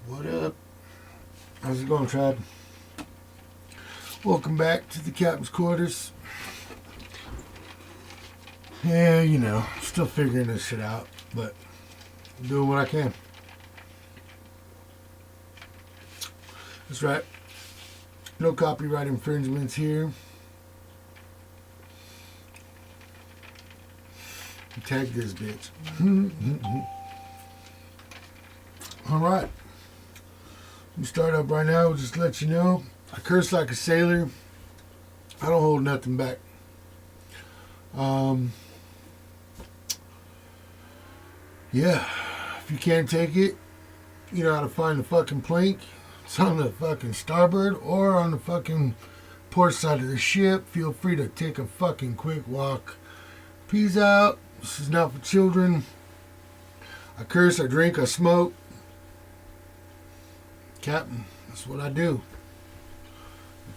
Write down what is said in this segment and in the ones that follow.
What up? How's it going, tribe? Welcome back to the captain's quarters. Yeah, you know, still figuring this shit out, but I'm doing what I can. That's right. No copyright infringements here. Tag this bitch. Alright. We start up right now. We'll just let you know. I curse like a sailor. I don't hold nothing back. Yeah. If you can't take it, you know how to find the fucking plank. It's on the fucking starboard or on the fucking port side of the ship. Feel free to take a fucking quick walk. Peace out. This is not for children. I curse, I drink, I smoke. Captain, that's what I do.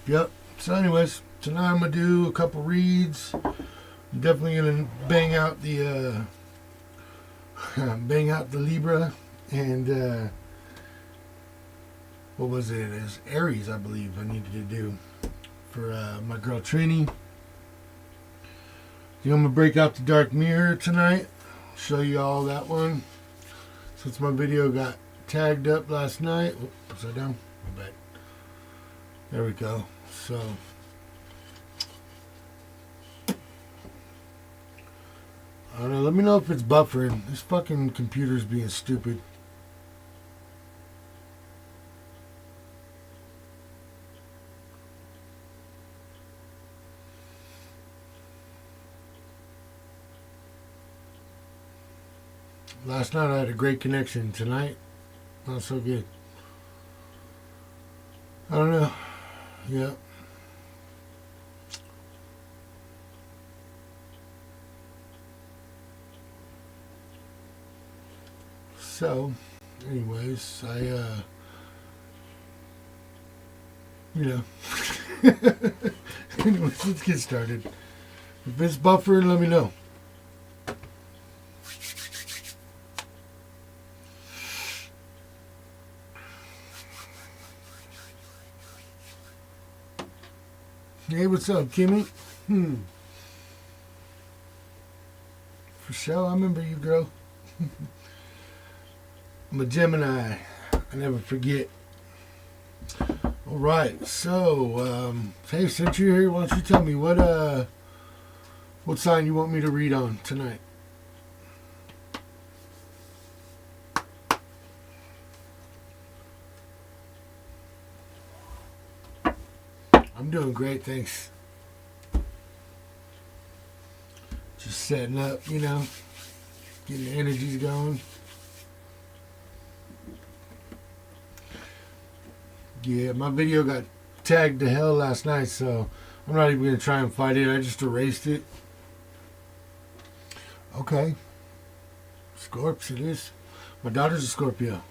Yep. So anyways, tonight I'm going to do a couple reads. I'm definitely going to bang out the Libra and what was it? It's Aries, I believe I needed to do for my girl Trini. I'm going to break out the dark mirror tonight. Show you all that one. Since my video got tagged up last night. Oops, upside down. My bad. There we go. So. I don't know. Let me know if it's buffering. This fucking computer's being stupid. Last night I had a great connection. Tonight, not so good. I don't know. Yeah. So, anyways, anyways, let's get started. If it's buffering, let me know. Hey, what's up, Kimmy? For sure, I remember you, girl. I'm a Gemini. I never forget. All right, so hey, since you're here, why don't you tell me what sign you want me to read on tonight? I'm doing great, thanks. Just setting up, you know, getting the energies going. Yeah, my video got tagged to hell last night, so I'm not even going to try and fight it. I just erased it. Okay. Scorps it is. My daughter's a Scorpio.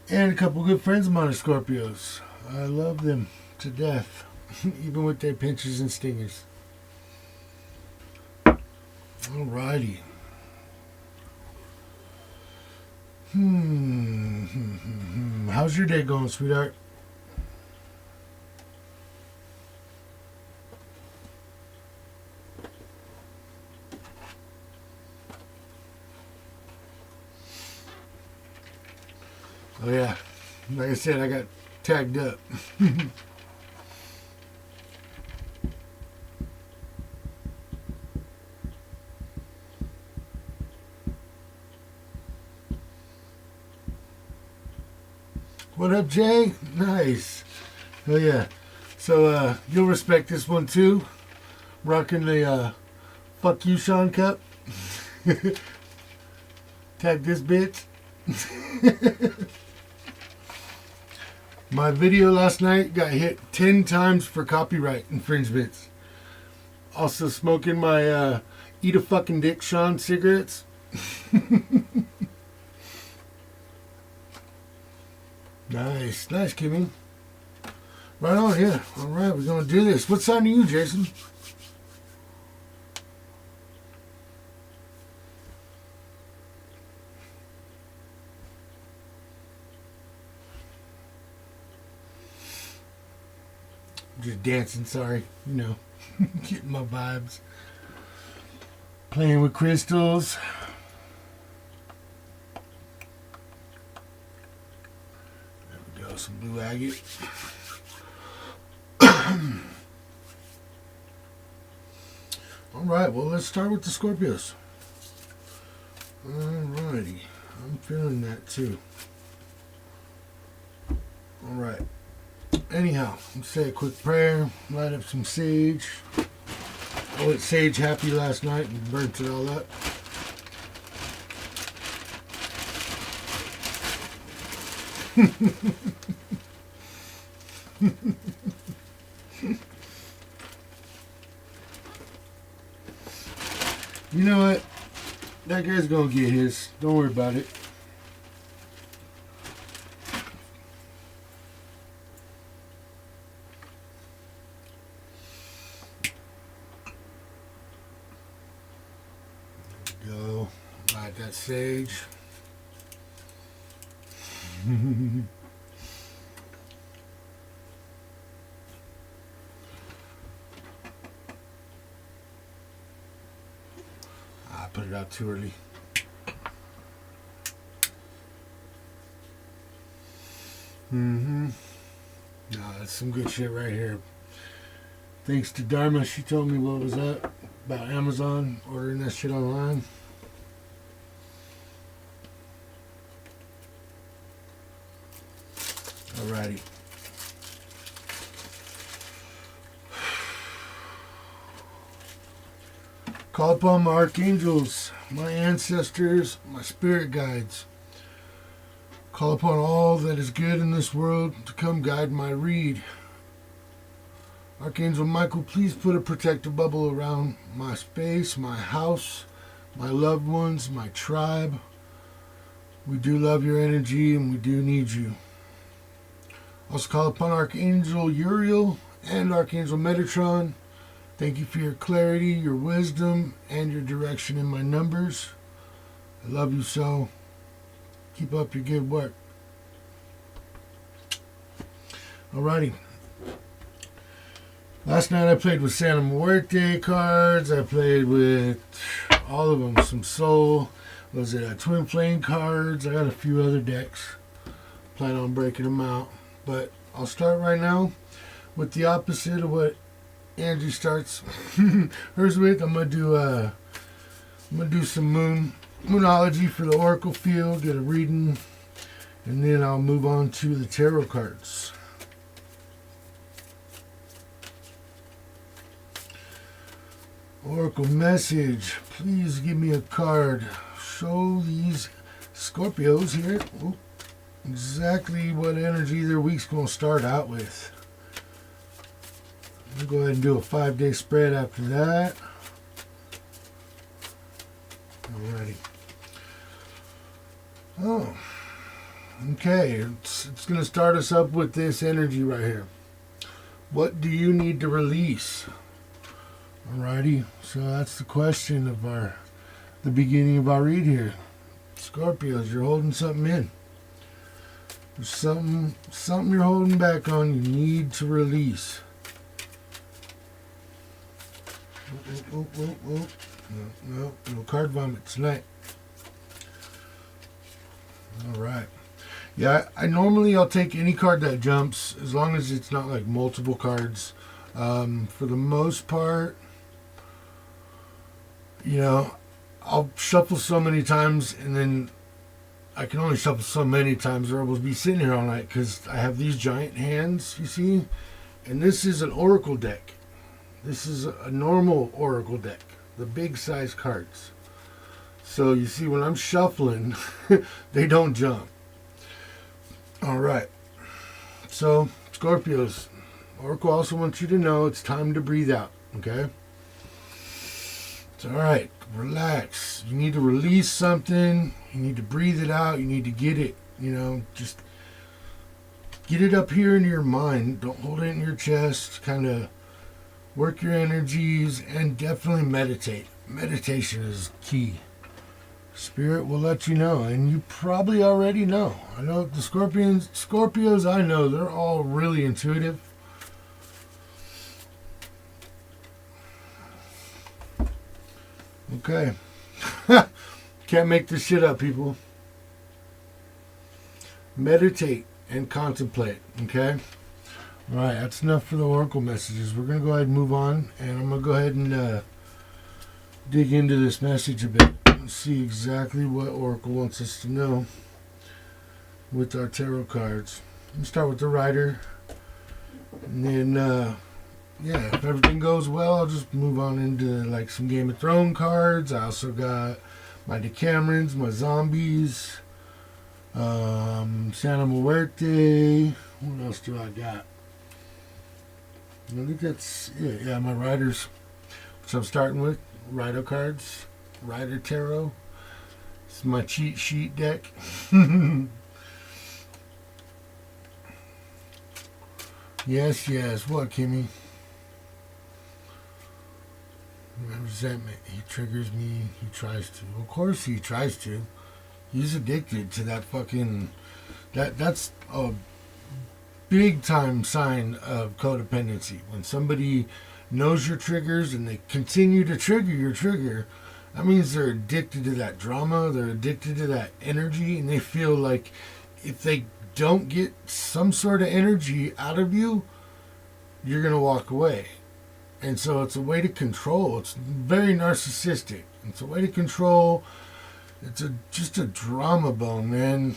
And a couple good friends of mine are Scorpios. I love them to death, even with their pinchers and stingers. Alrighty. How's your day going, sweetheart? Oh yeah, like I said, I got tagged up. What up, Jay? Nice. Oh yeah. So you'll respect this one too. Rocking the fuck you, Sean cup. Tag this bitch. My video last night got hit 10 times for copyright infringements. Also smoking my eat a fucking dick Sean cigarettes. Nice, Kimmy. Right on here. All right, we're gonna do this. What sign are you, Jason? Just dancing, sorry. You know, getting my vibes. Playing with crystals. There we go, some blue agate. Alright, well, let's start with the Scorpios. Alrighty. I'm feeling that too. Alright. Anyhow, let's say a quick prayer, light up some sage. I lit sage happy last night and burnt it all up. You know what? That guy's gonna get his. Don't worry about it. There we go. Light that sage. I put it out too early. No, that's some good shit right here. Thanks to Dharma, she told me what was up about Amazon, ordering that shit online. Alrighty. Call upon my archangels, my ancestors, my spirit guides. Call upon all that is good in this world to come guide my read. Archangel Michael, please put a protective bubble around my space, my house, my loved ones, my tribe. We do love your energy and we do need you. Also call upon Archangel Uriel and Archangel Metatron. Thank you for your clarity, your wisdom, and your direction in my numbers. I love you so. Keep up your good work. Alrighty. Last night I played with Santa Muerte cards. I played with all of them. Some Soul. Was it Twin Flame cards? I got a few other decks. Plan on breaking them out. But I'll start right now with the opposite of what Angie starts hers with. I'm gonna do some moonology for the Oracle field, get a reading, and then I'll move on to the tarot cards. Oracle message. Please give me a card. Show these Scorpios here exactly what energy their week's going to start out with. We'll go ahead and do a 5-day spread after that. Alrighty. Oh, okay. It's going to start us up with this energy right here. What do you need to release? Alrighty. So that's the question of the beginning of our read here. Scorpios, you're holding something in. There's something you're holding back on. You need to release. No card vomit tonight. All right. Yeah, I'll take any card that jumps as long as it's not like multiple cards. For the most part, I'll shuffle so many times, and then I can only shuffle so many times, or I will be sitting here all night because I have these giant hands, you see, and this is an oracle deck. This is a normal oracle deck, the big size cards. So you see, when I'm shuffling, they don't jump. All right. So Scorpios, Oracle also wants you to know it's time to breathe out. Okay. It's all right. Relax. You need to release something. You need to breathe it out. You need to get it. Just get it up here into your mind. Don't hold it in your chest. Kind of work your energies and definitely meditate. Meditation is key. Spirit will let you know, and you probably already know. I know the Scorpios I know, they're all really intuitive. Okay. Can't make this shit up, people. Meditate and contemplate. Okay? Alright, that's enough for the oracle messages. We're going to go ahead and move on. And I'm going to go ahead and dig into this message a bit. And see exactly what oracle wants us to know with our tarot cards. Let's start with the Rider. And then, yeah, if everything goes well, I'll just move on into like some Game of Thrones cards. I also got my Decamerons, my zombies, Santa Muerte. What else do I got? I think that's it. Yeah, my Riders. So I'm starting with Rider cards, Rider Tarot. This is my cheat sheet deck. Yes, what, Kimmy? Resentment. He triggers me. He tries to. Of course he tries to. He's addicted to that fucking... That's a big time sign of codependency. When somebody knows your triggers and they continue to trigger your trigger, that means they're addicted to that drama. They're addicted to that energy, and they feel like if they don't get some sort of energy out of you, you're going to walk away. And so it's a way to control. It's very narcissistic. It's a way to control. It's just a drama bone, man.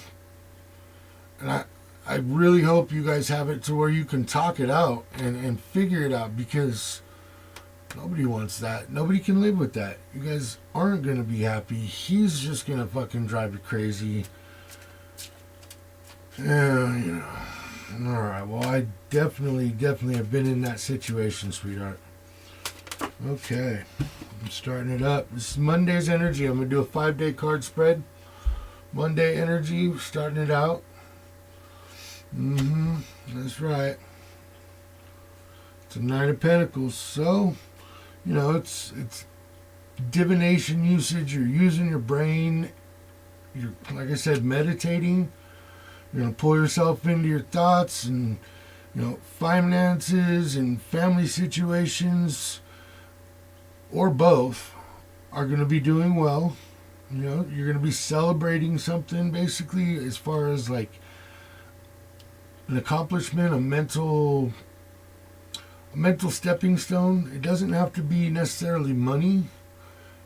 And I really hope you guys have it to where you can talk it out and figure it out, because nobody wants that. Nobody can live with that. You guys aren't going to be happy. He's just going to fucking drive you crazy. Yeah, you know. Alright, well, I definitely have been in that situation, sweetheart. Okay, I'm starting it up. This is Monday's energy. I'm going to do a 5-day card spread. Monday energy, starting it out. That's right. It's a Nine of Pentacles. So, you know, it's divination usage. You're using your brain. You're, like I said, meditating. You're going to pull yourself into your thoughts, and, you know, finances and family situations, or both, are going to be doing well. You know, you're going to be celebrating something, basically, as far as like an accomplishment, a mental stepping stone. It doesn't have to be necessarily money.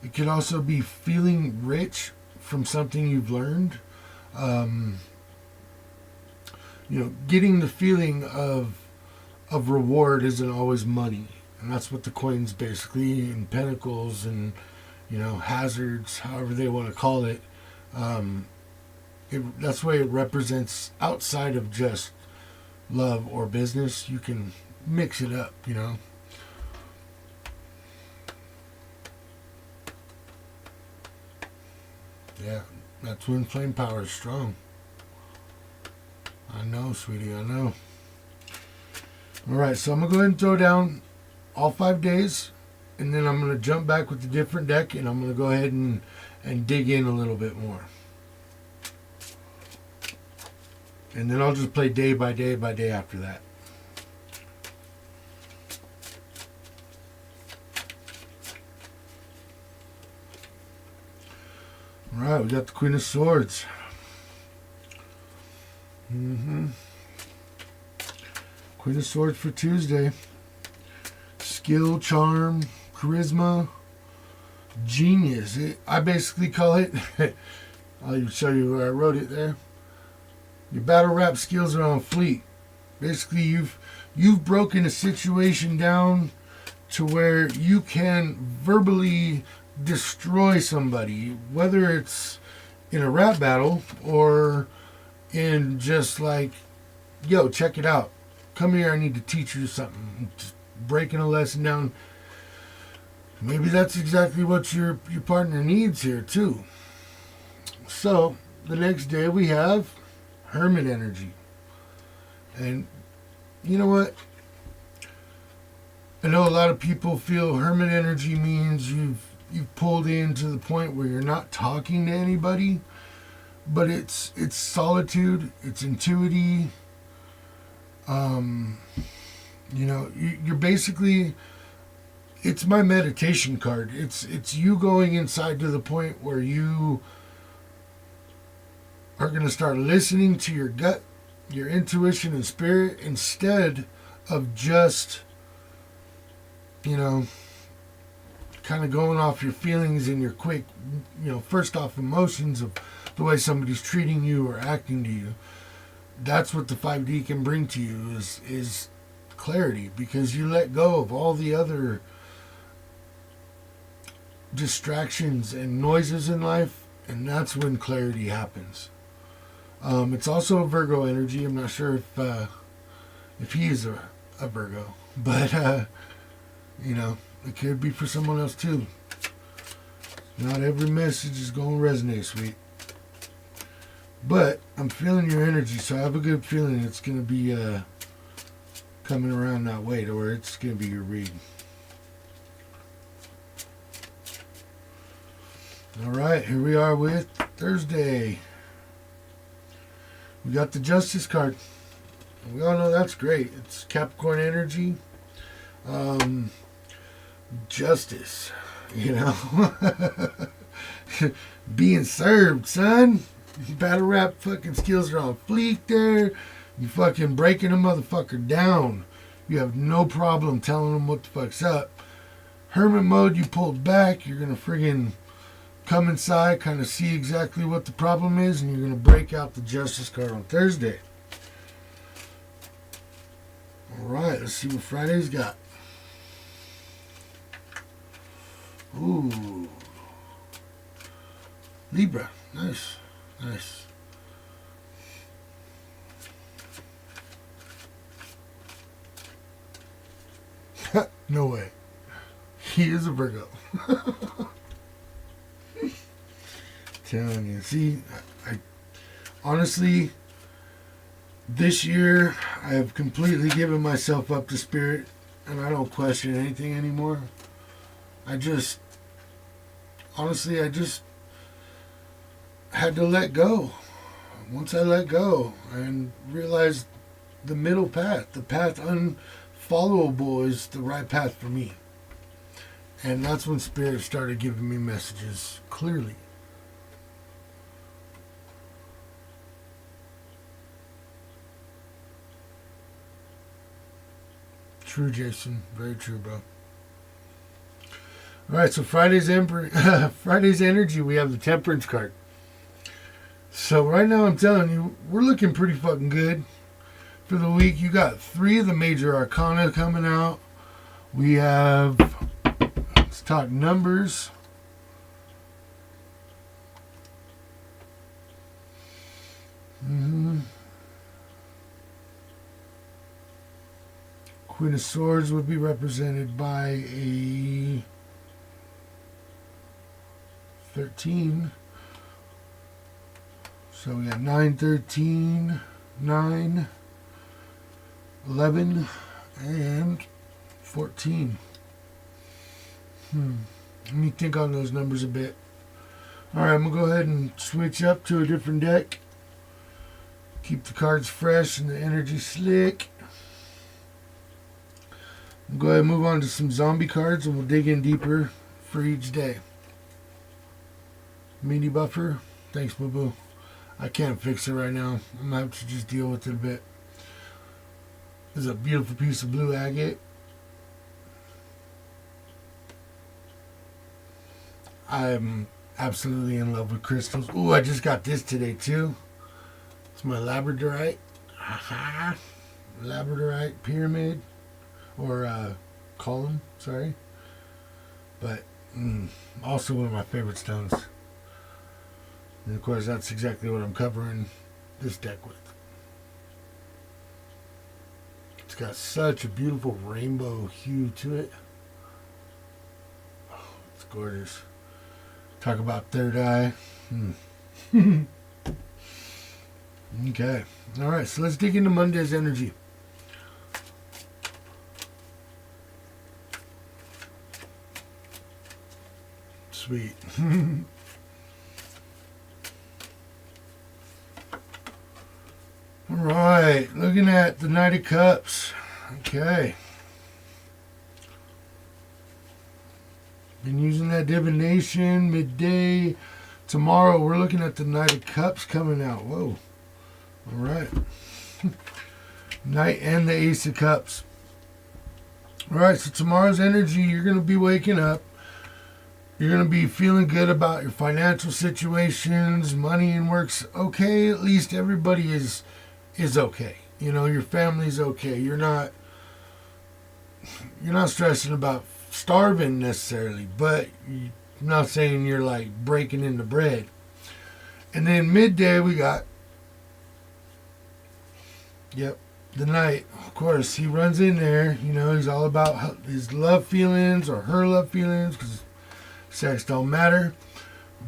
It could also be feeling rich from something you've learned. You know, getting the feeling of reward isn't always money. And that's what the coins basically, and pentacles and, you know, hazards, however they want to call it. That's why it represents outside of just love or business. You can mix it up, you know. Yeah, that twin flame power is strong. I know, sweetie, I know. Alright, so I'm going to go ahead and throw down all 5 days, and then I'm going to jump back with a different deck, and I'm going to go ahead and dig in a little bit more. And then I'll just play day by day by day after that. Alright, we got the Queen of Swords. Queen of Swords for Tuesday. Skill, charm, charisma, genius. I basically call it, I'll show you where I wrote it there. Your battle rap skills are on fleek. Basically, you've broken a situation down to where you can verbally destroy somebody, whether it's in a rap battle or in just like, yo, check it out. Come here, I need to teach you something. Just breaking a lesson down. Maybe that's exactly what your partner needs here too. So the next day we have Hermit energy. And you know what? I know a lot of people feel Hermit energy means you've pulled in to the point where you're not talking to anybody. But it's solitude, it's intuity. You know, you're basically it's my meditation card. It's you going inside to the point where you are going to start listening to your gut, your intuition and spirit, instead of just, you know, kind of going off your feelings and your quick, first off emotions of the way somebody's treating you or acting to you. That's what the 5D can bring to you is clarity, because you let go of all the other distractions and noises in life, and that's when clarity happens. It's also a Virgo energy. I'm not sure if he is a Virgo, but it could be for someone else too. Not every message is going to resonate, sweet. But I'm feeling your energy, so I have a good feeling it's going to be coming around that way to where it's going to be your read. All right, here we are with Thursday. We got the Justice card. We all know that's great. It's Capricorn energy. Justice, being served, son. Battle rap fucking skills are on fleek there. You fucking breaking a motherfucker down. You have no problem telling them what the fuck's up. Hermit mode, you pulled back. You're gonna friggin' come inside, kind of see exactly what the problem is, and you're gonna break out the Justice card on Thursday. Alright, let's see what Friday's got. Ooh. Libra. Nice. Nice. No way. He is a Virgo. Telling you. See, I honestly, this year, I have completely given myself up to spirit, and I don't question anything anymore. I just had to let go. Once I let go and realized the middle path, the path unfollowable, is the right path for me. And that's when Spirit started giving me messages clearly. True, Jason. Very true, bro. All right, so Friday's energy, we have the Temperance card. So right now, I'm telling you, we're looking pretty fucking good for the week. You got 3 of the major Arcana coming out. We have, let's talk numbers. Queen of Swords would be represented by a 13. So we got 9, 13, 9, 11, and 14. Let me think on those numbers a bit. Alright, I'm going to go ahead and switch up to a different deck. Keep the cards fresh and the energy slick. We'll go ahead and move on to some zombie cards, and we'll dig in deeper for each day. Mini buffer. Thanks, boo-boo. I can't fix it right now. I'm going to have to just deal with it a bit. This is a beautiful piece of blue agate. I'm absolutely in love with crystals. Ooh, I just got this today too. It's my labradorite. Labradorite pyramid. Or column, sorry. But also one of my favorite stones. And of course, that's exactly what I'm covering this deck with. It's got such a beautiful rainbow hue to it. Oh, it's gorgeous. Talk about third eye. Okay. All right, so let's dig into Monday's energy. Sweet. All right, looking at the Knight of Cups. Okay. Been using that divination midday. Tomorrow we're looking at the Knight of Cups coming out. Whoa. All right. Knight and the Ace of Cups. All right, so tomorrow's energy, you're going to be waking up. You're going to be feeling good about your financial situations, money and work's okay. At least everybody is okay. You know, your family's okay. You're not stressing about starving necessarily, but I'm not saying you're like breaking into bread. And then midday we got, yep, the Knight. Of course, he runs in there. You know, he's all about his love feelings or her love feelings, because sex don't matter.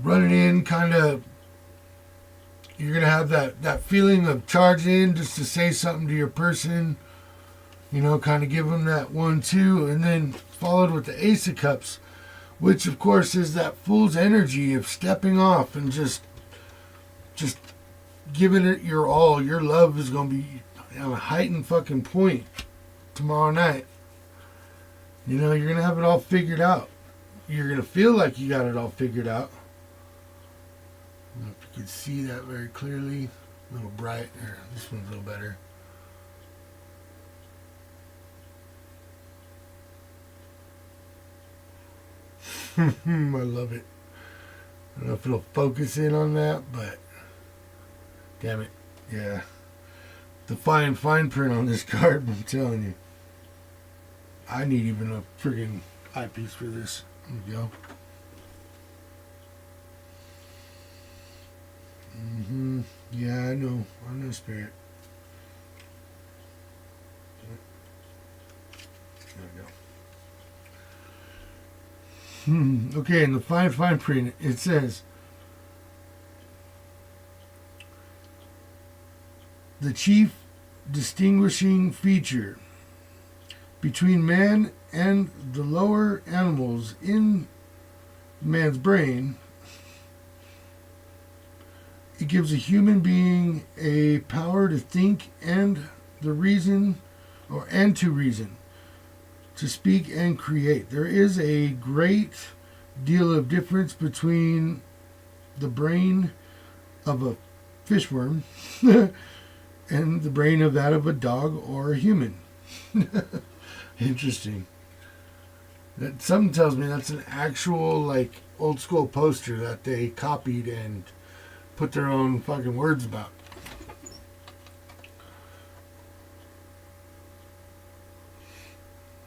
Running in, kind of, you're going to have that feeling of charging just to say something to your person. You know, kind of give them that 1-2, and then followed with the Ace of Cups, which of course is that fool's energy of stepping off and just giving it your all. Your love is going to be on a heightened fucking point tomorrow night. You know, you're going to have it all figured out. You're going to feel like you got it all figured out. I don't know if you can see that very clearly. A little bright. There, this one's a little better. I love it. I don't know if it'll focus in on that, but damn it. Yeah. The fine print on this card, I'm telling you. I need even a friggin' eyepiece for this. There we go. Yeah, I know, Spirit. There we go. Okay, in the fine print, it says, the chief distinguishing feature between man and the lower animals in man's brain, it gives a human being a power to think and the reason, and to reason, to speak and create. There is a great deal of difference between the brain of a fishworm and the brain of that of a dog or a human. Interesting. That something tells me that's an actual like old school poster that they copied and put their own fucking words about.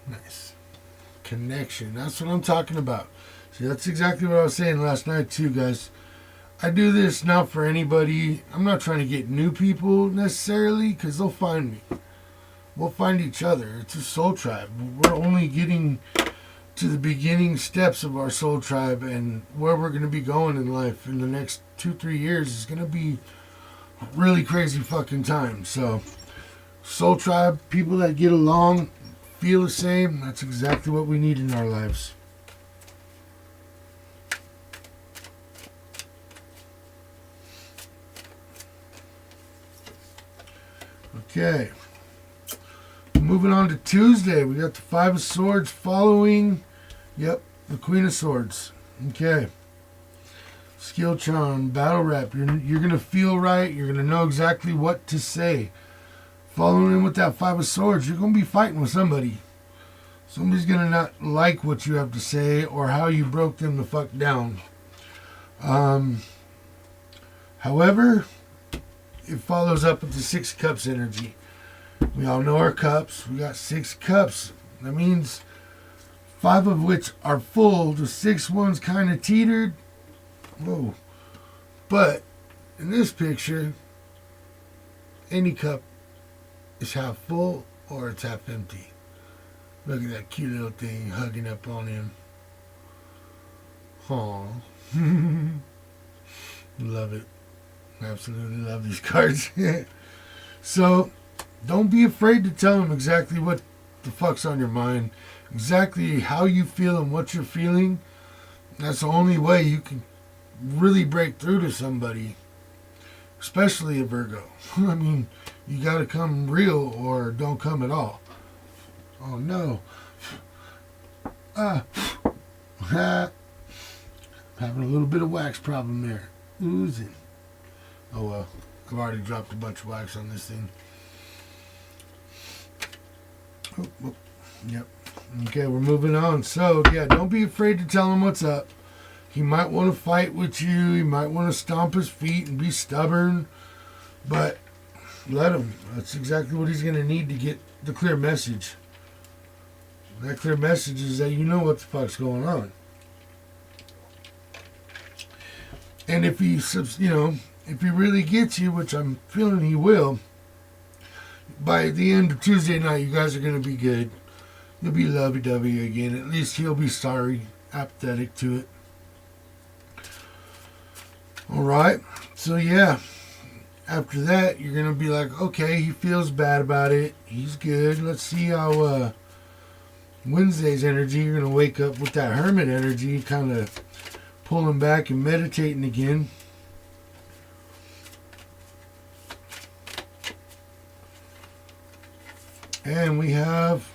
Nice. Connection. That's what I'm talking about. See, that's exactly what I was saying last night too, guys. I do this not for anybody. I'm not trying to get new people necessarily, because they'll find me. We'll find each other. It's a soul tribe. We're only getting to the beginning steps of our soul tribe, and where we're going to be going in life in the next 2-3 years is going to be really crazy fucking time. So, soul tribe, people that get along, feel the same, that's exactly what we need in our lives. Okay. Moving on to Tuesday, we got the Five of Swords following, yep, the Queen of Swords. Okay. Skill charm, battle rap. You're going to feel right. You're going to know exactly what to say. Following in with that Five of Swords, you're going to be fighting with somebody. Somebody's going to not like what you have to say or how you broke them the fuck down. However, it follows up with the Six of Cups energy. We all know our cups. We got 6 cups. That means 5 of which are full. The 6th one's kind of teetered. Whoa. But in this picture, any cup is half full or it's half empty. Look at that cute little thing hugging up on him. Aw. Love it. Absolutely love these cards. So, don't be afraid to tell them exactly what the fuck's on your mind. Exactly how you feel and what you're feeling. That's the only way you can really break through to somebody. Especially a Virgo. I mean, you gotta come real or don't come at all. Oh no. Having a little bit of wax problem there. Oozing. Oh well. I've already dropped a bunch of wax on this thing. Oh. Yep. Okay, we're moving on. So, yeah, don't be afraid to tell him what's up. He might want to fight with you. He might want to stomp his feet and be stubborn. But let him. That's exactly what he's going to need to get the clear message. That clear message is that you know what the fuck's going on. And if he, if he really gets you, which I'm feeling he will, by the end of Tuesday night, you guys are going to be good. You'll be lovey-dovey again. At least he'll be sorry, apathetic to it. All right. So, yeah. After that, you're going to be like, okay, he feels bad about it. He's good. Let's see how Wednesday's energy, you're going to wake up with that hermit energy, kind of pulling back and meditating again. And we have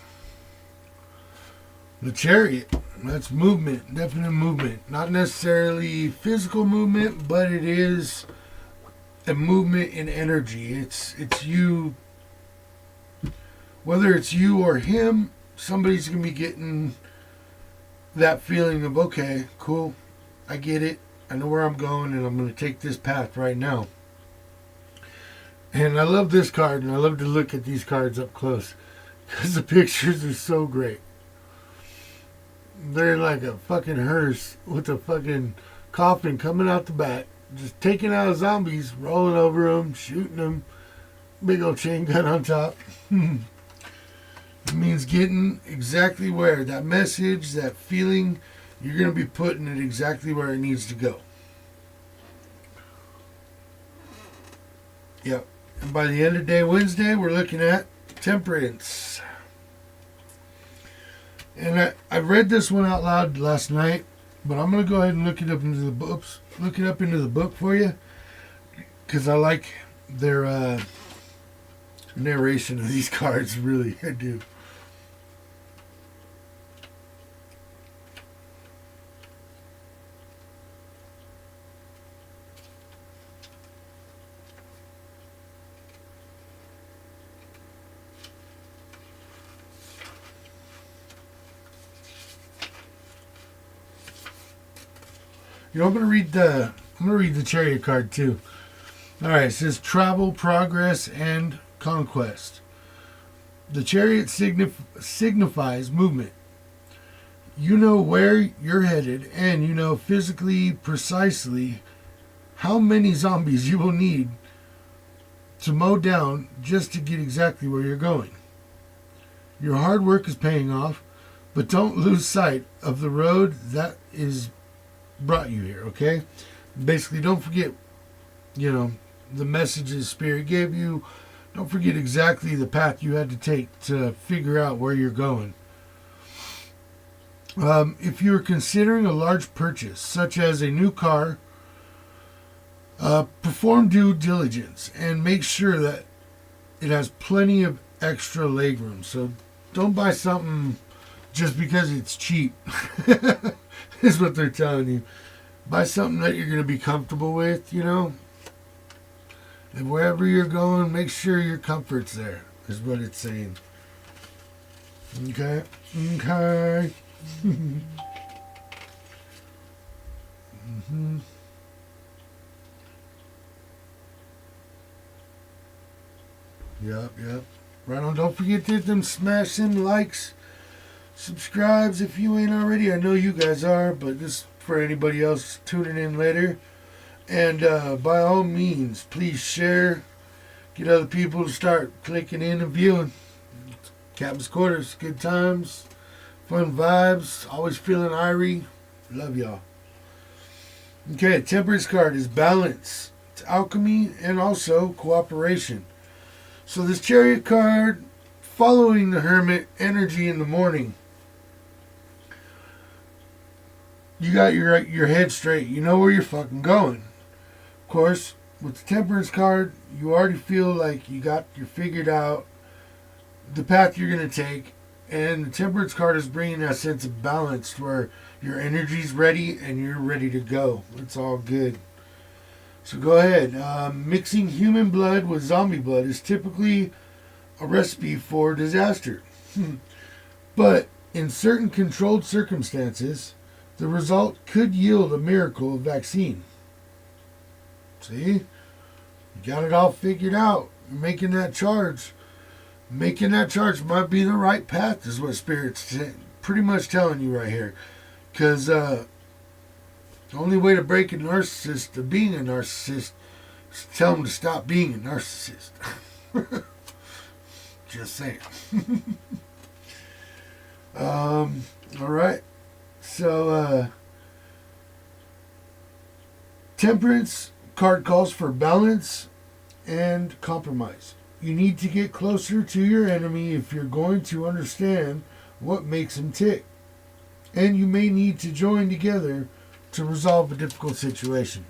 the Chariot. That's movement, definite movement. Not necessarily physical movement, but it is a movement in energy. It's you, whether it's you or him, somebody's going to be getting that feeling of, okay, cool, I get it. I know where I'm going, and I'm going to take this path right now. And I love this card, and I love to look at these cards up close because the pictures are so great. They're like a fucking hearse with a fucking coffin coming out the back, just taking out zombies, rolling over them, shooting them, big old chain gun on top. It means getting exactly where that message, that feeling, you're going to be putting it exactly where it needs to go. Yep. And by the end of day Wednesday, we're looking at Temperance. And I read this one out loud last night, but I'm going to go ahead and look it up into the books. Look it up into the book for you, because I like their narration of these cards. Really, I do. You know, I'm gonna read the Chariot card too. All right, it says travel, progress, and conquest. The Chariot signifies movement. You know where you're headed, and you know physically precisely how many zombies you will need to mow down just to get exactly where you're going. Your hard work is paying off, but don't lose sight of the road that is brought you here, okay? Basically, don't forget, the messages Spirit gave you. Don't forget exactly the path you had to take to figure out where you're going. If you're considering a large purchase, such as a new car, perform due diligence and make sure that it has plenty of extra legroom. So don't buy something just because it's cheap. Is what they're telling you. Buy something that you're going to be comfortable with, And wherever you're going, make sure your comfort's there, is what it's saying. Okay? Okay. Mm-hmm. Yep. Right on. Don't forget to hit them smash them likes. Subscribes if you ain't already. I know you guys are, but just for anybody else tuning in later. And by all means, please share. Get other people to start clicking in and viewing. Captain's Quarters. Good times. Fun vibes. Always feeling irie. Love y'all. Okay, Temperance card is balance. It's alchemy and also cooperation. So this Chariot card, following the Hermit energy in the morning. You got your head straight. You know where you're fucking going. Of course, with the Temperance card, you already feel like you're figured out the path you're going to take. And the Temperance card is bringing that sense of balance where your energy's ready and you're ready to go. It's all good. So go ahead. Mixing human blood with zombie blood is typically a recipe for disaster. But in certain controlled circumstances, the result could yield a miracle vaccine. See? You got it all figured out. You're making that charge. Making that charge might be the right path, is what Spirit's pretty much telling you right here. Because the only way to break a narcissist to being a narcissist is to tell them to stop being a narcissist. Just saying. All right. So, Temperance card calls for balance and compromise. You need to get closer to your enemy if you're going to understand what makes him tick. And you may need to join together to resolve a difficult situation.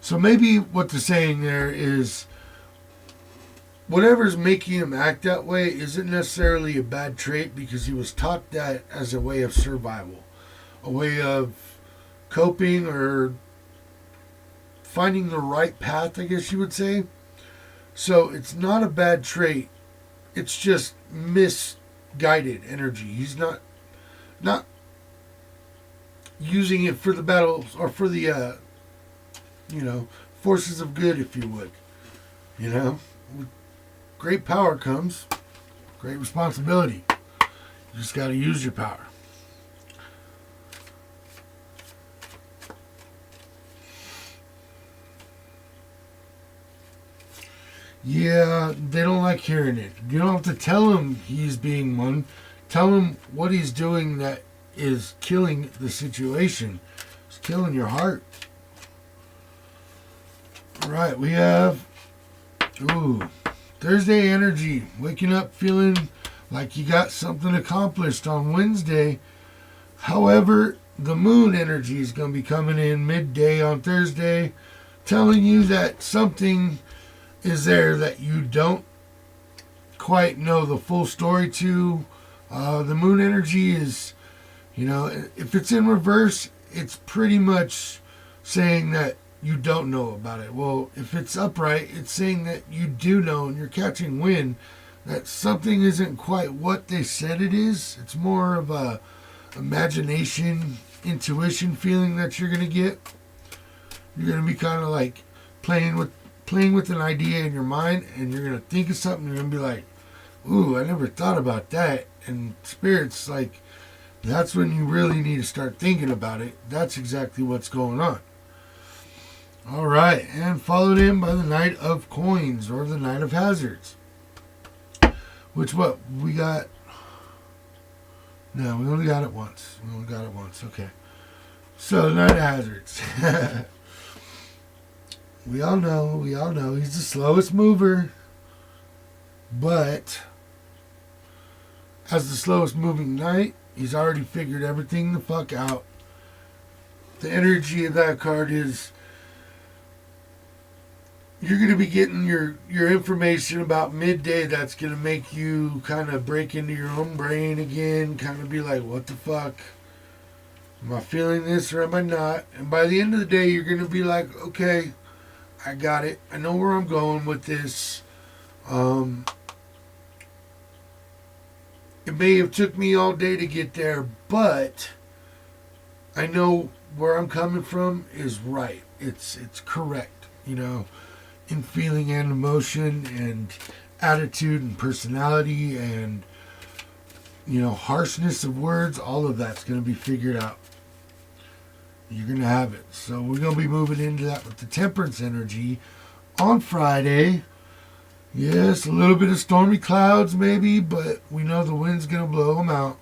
So maybe what they're saying there is whatever's making him act that way isn't necessarily a bad trait because he was taught that as a way of survival, a way of coping or finding the right path, I guess you would say. So it's not a bad trait. It's just misguided energy. He's not using it for the battles or for the forces of good, if you would. With great power comes great responsibility. You just got to use your power. Yeah, they don't like hearing it. You don't have to tell him he's being one. Tell him what he's doing that is killing the situation. It's killing your heart. Right, we have Thursday energy. Waking up feeling like you got something accomplished on Wednesday. However, the moon energy is going to be coming in midday on Thursday, telling you that something is there that you don't quite know the full story to. The moon energy is, if it's in reverse, it's pretty much saying that you don't know about it. Well, if it's upright, it's saying that you do know and you're catching wind that something isn't quite what they said it is. It's more of a imagination, intuition feeling that you're going to get. You're going to be kind of like playing with an idea in your mind, and you're going to think of something, and you're going to be like, ooh, I never thought about that. And Spirit's like, that's when you really need to start thinking about it. That's exactly what's going on. All right, and followed in by the Knight of Coins, or the Knight of Hazards. Which what? We got... No, we only got it once. Okay. So, the Knight of Hazards. We all know, he's the slowest mover. But, as the slowest moving knight, he's already figured everything the fuck out. The energy of that card is... You're going to be getting your information about midday that's going to make you kind of break into your own brain again, kind of be like, what the fuck? Am I feeling this or am I not? And by the end of the day, you're going to be like, okay, I got it. I know where I'm going with this. It may have took me all day to get there, but I know where I'm coming from is right. It's correct, in feeling and emotion and attitude and personality and, harshness of words. All of that's going to be figured out. You're going to have it. So we're going to be moving into that with the Temperance energy on Friday. Yes, a little bit of stormy clouds maybe, but we know the wind's going to blow them out.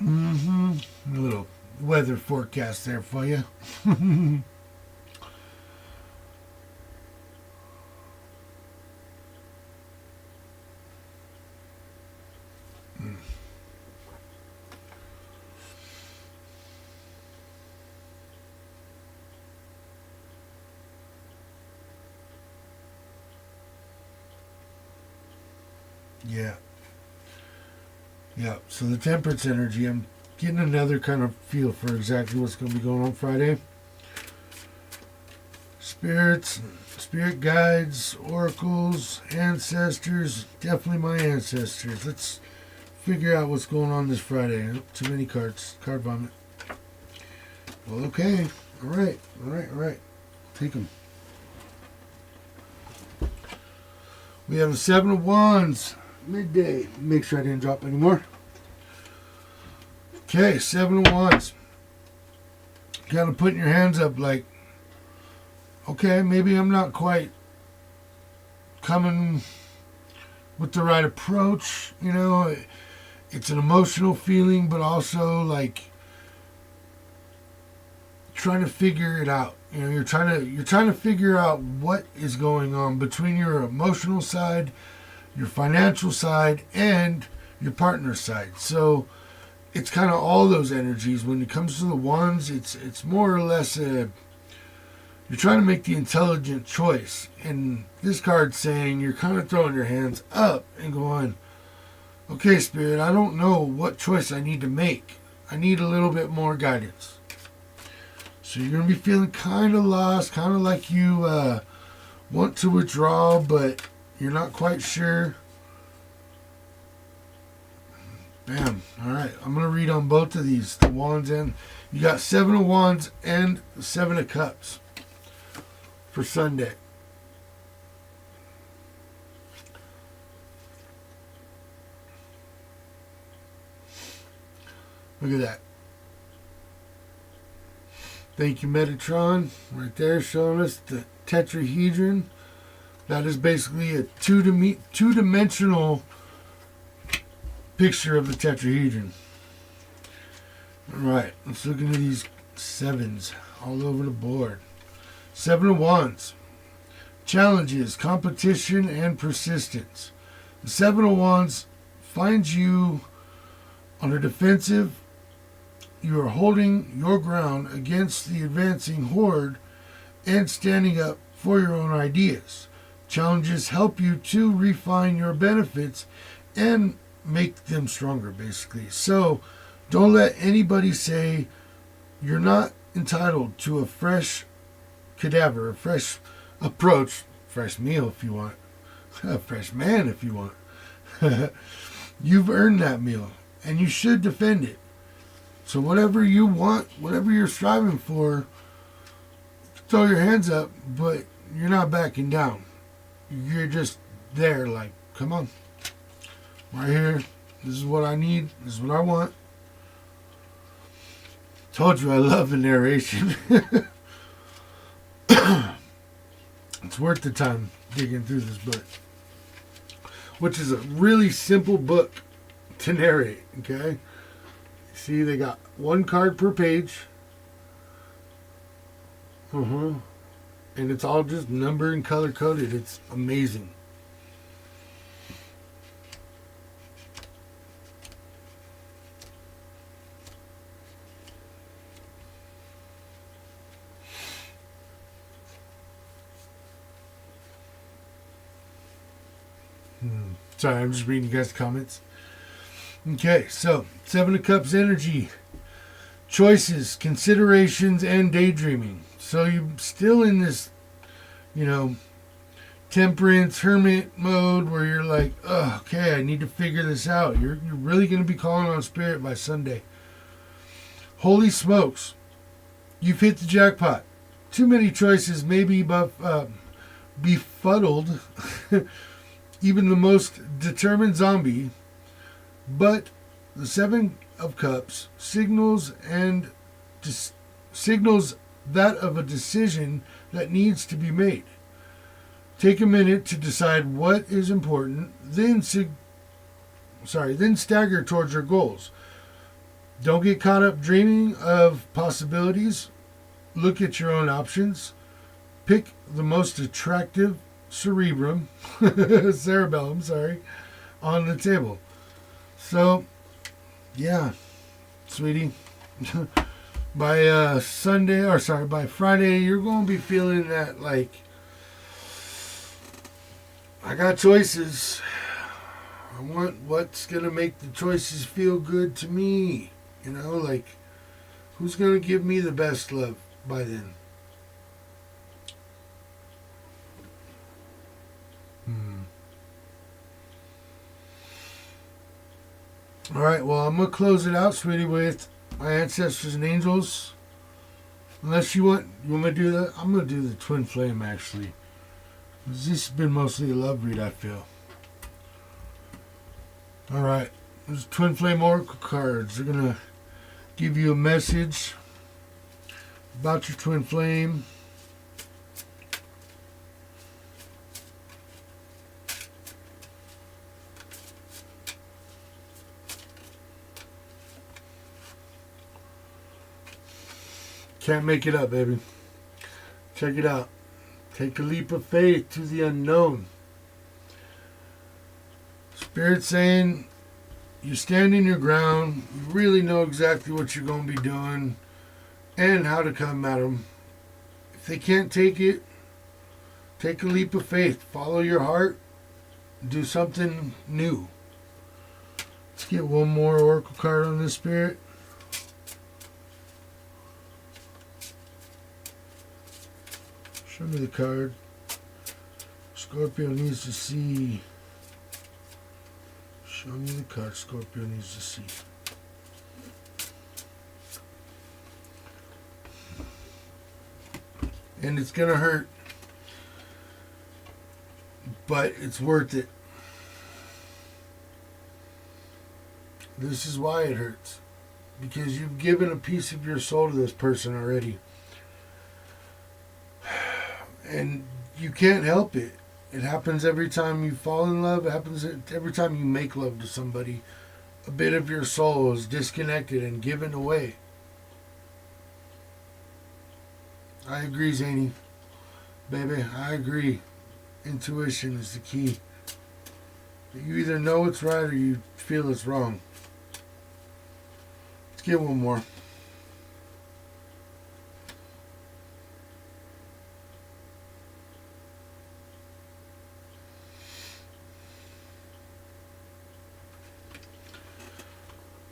A little weather forecast there for you. Yeah. Yeah. So the temperance energy, I'm getting another kind of feel for exactly what's going to be going on Friday. Spirits, spirit guides, oracles, ancestors, definitely my ancestors. Let's figure out what's going on this Friday. Too many cards. Card vomit. Well, okay. All right. Take them. We have the Seven of Wands. Midday. Make sure I didn't drop any more. Okay, Seven of Wands. Kind of putting your hands up like, okay, maybe I'm not quite coming with the right approach. You know, it's an emotional feeling, but also like trying to figure it out. You know, you're trying to figure out what is going on between your emotional side, your financial side, and your partner side. So it's kind of all those energies. When it comes to the wands, it's more or less you're trying to make the intelligent choice. And this card's saying you're kind of throwing your hands up and going, okay, Spirit, I don't know what choice I need to make. I need a little bit more guidance. So you're going to be feeling kind of lost, kind of like you want to withdraw, but you're not quite sure. Bam. All right. I'm going to read on both of these. The Wands and... You got Seven of Wands and Seven of Cups for Sunday. Look at that. Thank you, Metatron. Right there showing us the tetrahedron. That is basically a two-dimensional picture of the tetrahedron. Alright, let's look into these sevens all over the board. Seven of Wands. Challenges, competition, and persistence. The Seven of Wands finds you on a defensive. You are holding your ground against the advancing horde and standing up for your own ideas. Challenges help you to refine your benefits and make them stronger, basically. So don't let anybody say you're not entitled to a fresh cadaver, a fresh approach, fresh meal if you want, a fresh man if you want. You've earned that meal and you should defend it. So whatever you want, whatever you're striving for, throw your hands up, but you're not backing down. You're just there like, come on. Right here. This is what I need. This is what I want. Told you I love the narration. It's worth the time digging through this book. Which is a really simple book to narrate, okay? See, they got one card per page. And it's all just numbered and color coded. It's amazing. Sorry, I'm just reading you guys' comments. Okay, so Seven of Cups energy. Choices, considerations, and daydreaming. So you're still in this, temperance, hermit mode where you're like, oh, okay, I need to figure this out. You're really going to be calling on Spirit by Sunday. Holy smokes. You've hit the jackpot. Too many choices, maybe befuddled even the most determined zombie. But the Seven of Cups signals that of a decision that needs to be made. Take a minute to decide what is important, then stagger towards your goals. Don't get caught up dreaming of possibilities. Look at your own options. Pick the most attractive cerebellum, on the table. So, yeah, sweetie, by Friday, you're going to be feeling that, like, I got choices. I want what's going to make the choices feel good to me. You know, like, who's going to give me the best love by then? All right, well, I'm going to close it out, sweetie, with my ancestors and angels. Unless you want me to do that? I'm going to do the twin flame, actually. This has been mostly a love read, I feel. All right, these twin flame oracle cards. They're going to give you a message about your twin flame. Can't make it up, baby. Check it out. Take a leap of faith to the unknown. Spirit saying you're standing your ground. You really know exactly what you're going to be doing and how to come at them. If they can't take it, take a leap of faith. Follow your heart. Do something new. Let's get one more oracle card on this, Spirit. Show me the card. Scorpio needs to see. Show me the card Scorpio needs to see. And it's going to hurt. But it's worth it. This is why it hurts. Because you've given a piece of your soul to this person already. And you can't help it. It happens every time you fall in love. It happens every time you make love to somebody. A bit of your soul is disconnected and given away. I agree, Zany. Baby, I agree. Intuition is the key. You either know it's right or you feel it's wrong. Let's get one more.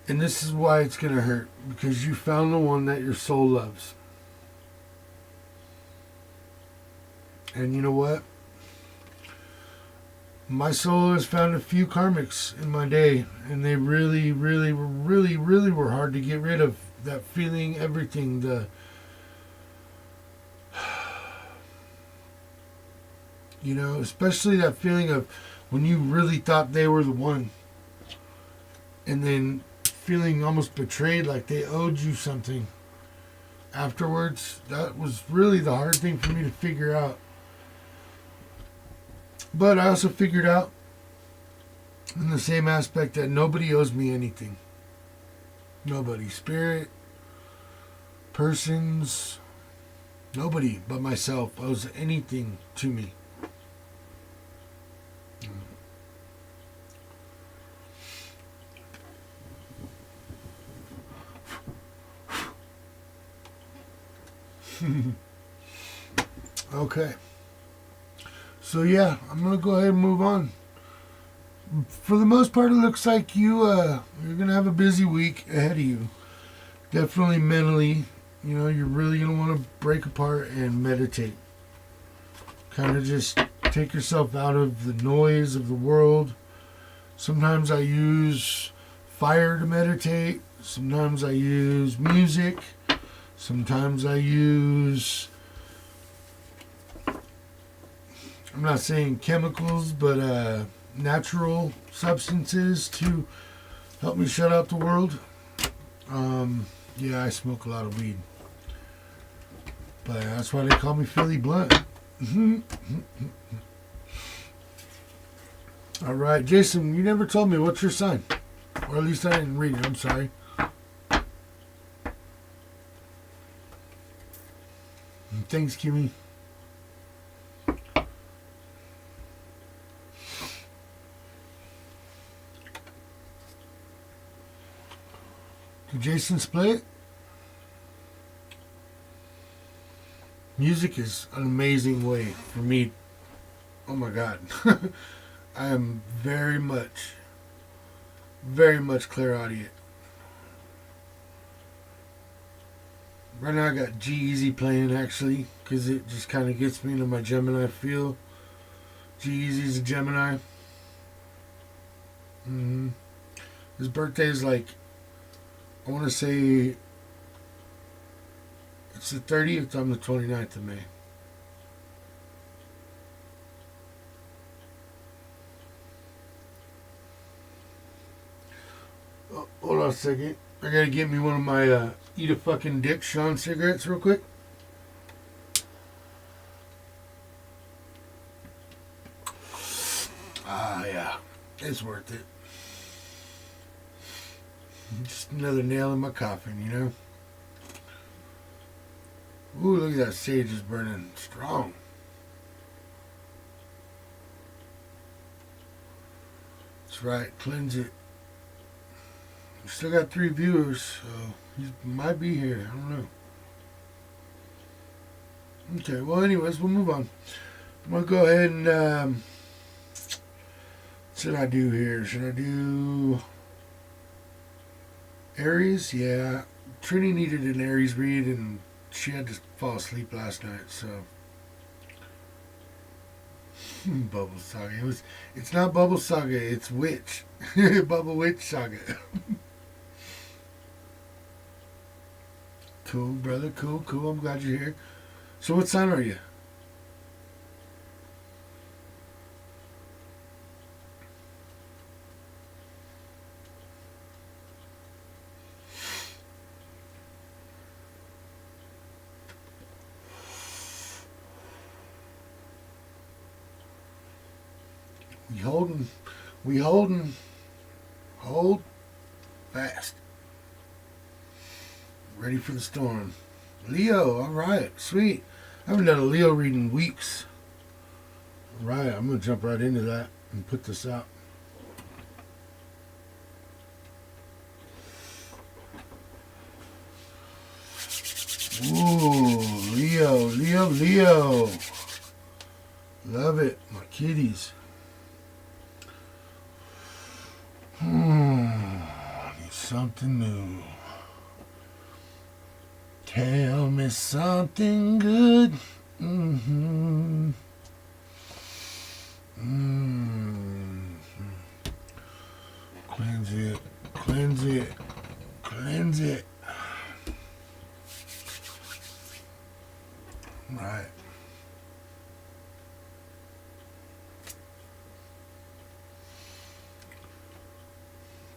And this is why it's going to hurt. Because you found the one that your soul loves. And you know what? My soul has found a few karmics in my day. And they really were hard to get rid of. That feeling, everything. You know, especially that feeling of when you really thought they were the one. And then feeling almost betrayed, like they owed you something afterwards. That was really the hard thing for me to figure out. But I also figured out in the same aspect that nobody owes me anything. Nobody. Spirit, persons, nobody but myself owes anything to me. Okay. So yeah, I'm gonna go ahead and move on. For the most part, it looks like you're gonna have a busy week ahead of you. Definitely mentally, you know, you're really gonna want to break apart and meditate. Kind of just take yourself out of the noise of the world. Sometimes I use fire to meditate. Sometimes I use music. Sometimes I use, I'm not saying chemicals, but natural substances to help me shut out the world. Yeah, I smoke a lot of weed. But that's why they call me Philly Blunt. All right, Jason, you never told me what's your sign. Or at least I didn't read it, I'm sorry. Thanks, Kimmy. Did Jason split? Music is an amazing way for me. Oh my God. I am very much very much clairaudient. Right now I got G-Eazy playing actually, because it just kind of gets me into my Gemini feel. G-Eazy's a Gemini. His birthday is like, I want to say, it's the 30th, I'm the 29th of May. Oh, hold on a second. I gotta get me one of my Eat a Fucking Dick Sean cigarettes real quick. Ah, yeah. It's worth it. Just another nail in my coffin, you know? Ooh, look at that sage is burning strong. That's right, cleanse it. We still got 3 viewers, so he might be here. I don't know. Okay, well, anyways, we'll move on. I'm going to go ahead and, what should I do here? Should I do Aries? Yeah. Trini needed an Aries read, and she had to fall asleep last night, so. Bubble Saga. It's not Bubble Saga, it's Witch. Bubble Witch Saga. Cool, brother. Cool. I'm glad you're here. So what sign are you? We holding. Hold fast. Ready for the storm. Leo, alright, sweet. I haven't done a Leo read in weeks. Alright, I'm going to jump right into that and put this out. Ooh, Leo. Love it, my kitties. Need something new. Tell me something good. Cleanse it. Right.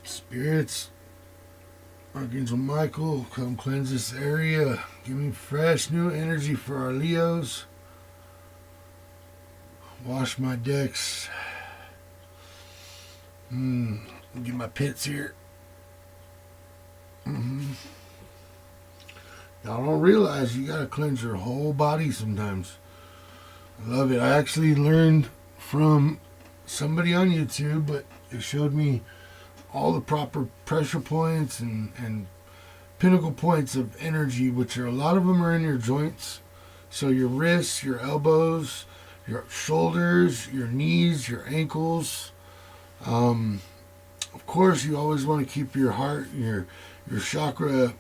Spirits, Archangel Michael, come cleanse this area. Give me fresh new energy for our Leos. Wash my decks. Get my pits here. Y'all don't realize you gotta cleanse your whole body sometimes. I love it. I actually learned from somebody on YouTube, but it showed me all the proper pressure points and pinnacle points of energy, which are a lot of them are in your joints. So your wrists, your elbows, your shoulders, your knees, your ankles. Of course, you always want to keep your heart, your chakra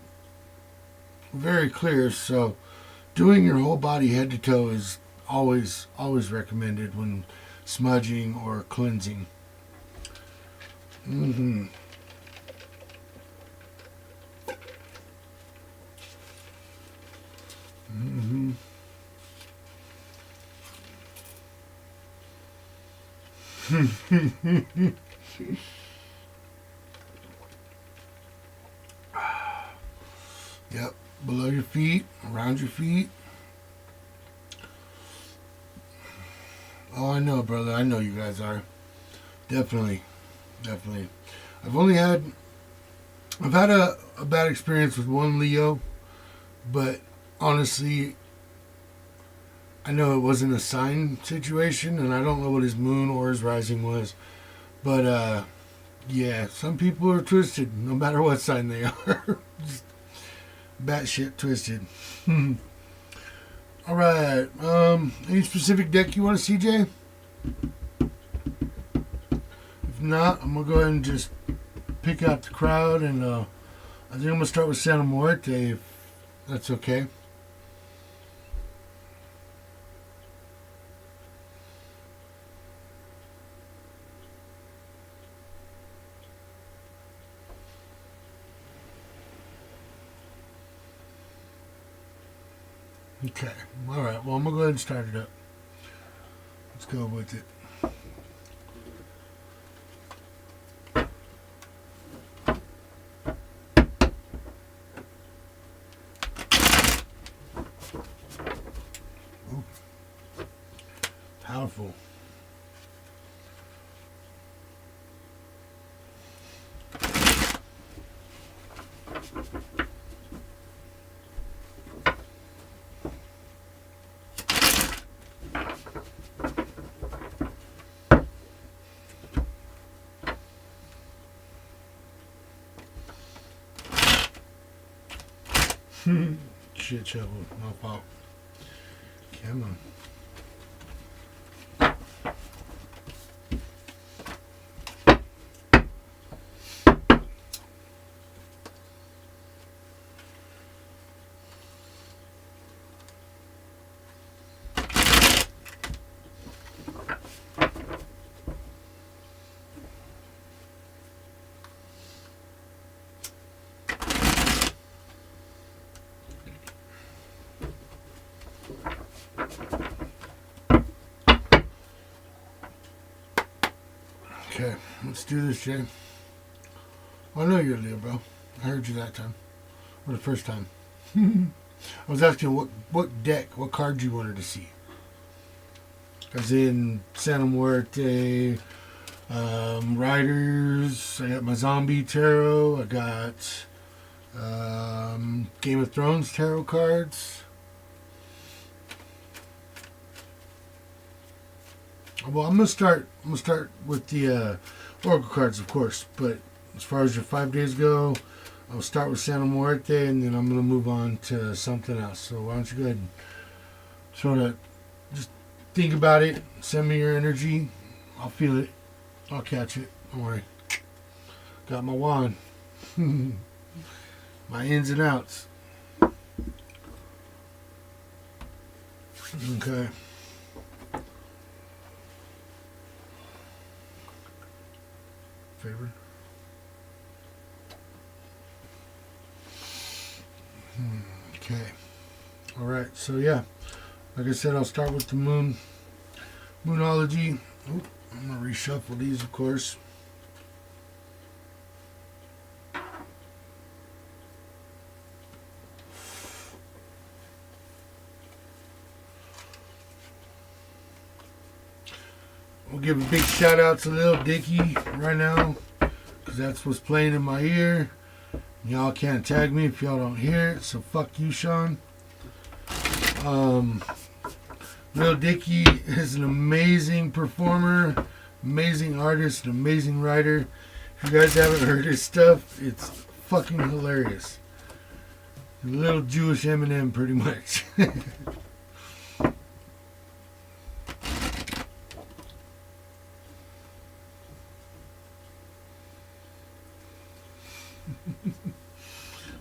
very clear. So doing your whole body head to toe is always recommended when smudging or cleansing. Yep, below your feet, around your feet. Oh, I know, brother. I know you guys are. Definitely. I've had a bad experience with one Leo, but honestly, I know it wasn't a sign situation, and I don't know what his moon or his rising was. But, yeah, some people are twisted, no matter what sign they are. Just batshit twisted. Alright, any specific deck you want to see, Jay? If not, I'm going to go ahead and just pick out the crowd, and I think I'm going to start with Santa Muerte, if that's okay. Okay, alright, well, I'm going to go ahead and start it up. Let's go with it. Ooh. Powerful. Shit shovel, my fault. Come on. Okay, let's do this, Jay. I know you're Leo, bro. I heard you that time. Or the first time. I was asking what deck, what cards you wanted to see. As in Santa Muerte, Riders, I got my Zombie Tarot, I got Game of Thrones Tarot cards. Well, I'm gonna start with the Oracle cards, of course. But as far as your 5 days go, I'll start with Santa Muerte, and then I'm gonna move on to something else. So why don't you go ahead and sort of just think about it. Send me your energy. I'll feel it. I'll catch it. Don't worry. Got my wand. My ins and outs. Okay. Favorite. Okay. All right. So yeah, like I said, I'll start with the moonology. Oop, I'm gonna reshuffle these, of course. We'll give a big shout out to Lil Dicky right now, because that's what's playing in my ear. Y'all can't tag me if y'all don't hear it, so fuck you, Sean. Lil Dicky is an amazing performer, amazing artist, an amazing writer. If you guys haven't heard his stuff, it's fucking hilarious. A little Jewish Eminem, pretty much.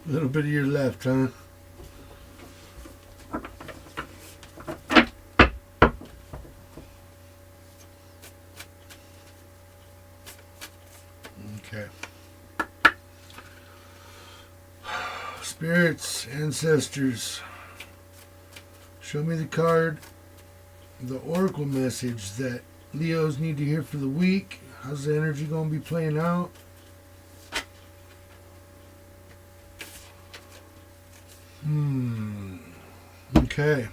A little bit of your left, huh? Okay. Spirits, ancestors, show me the card, the oracle message that Leos need to hear for the week. How's the energy going to be playing out? Okay.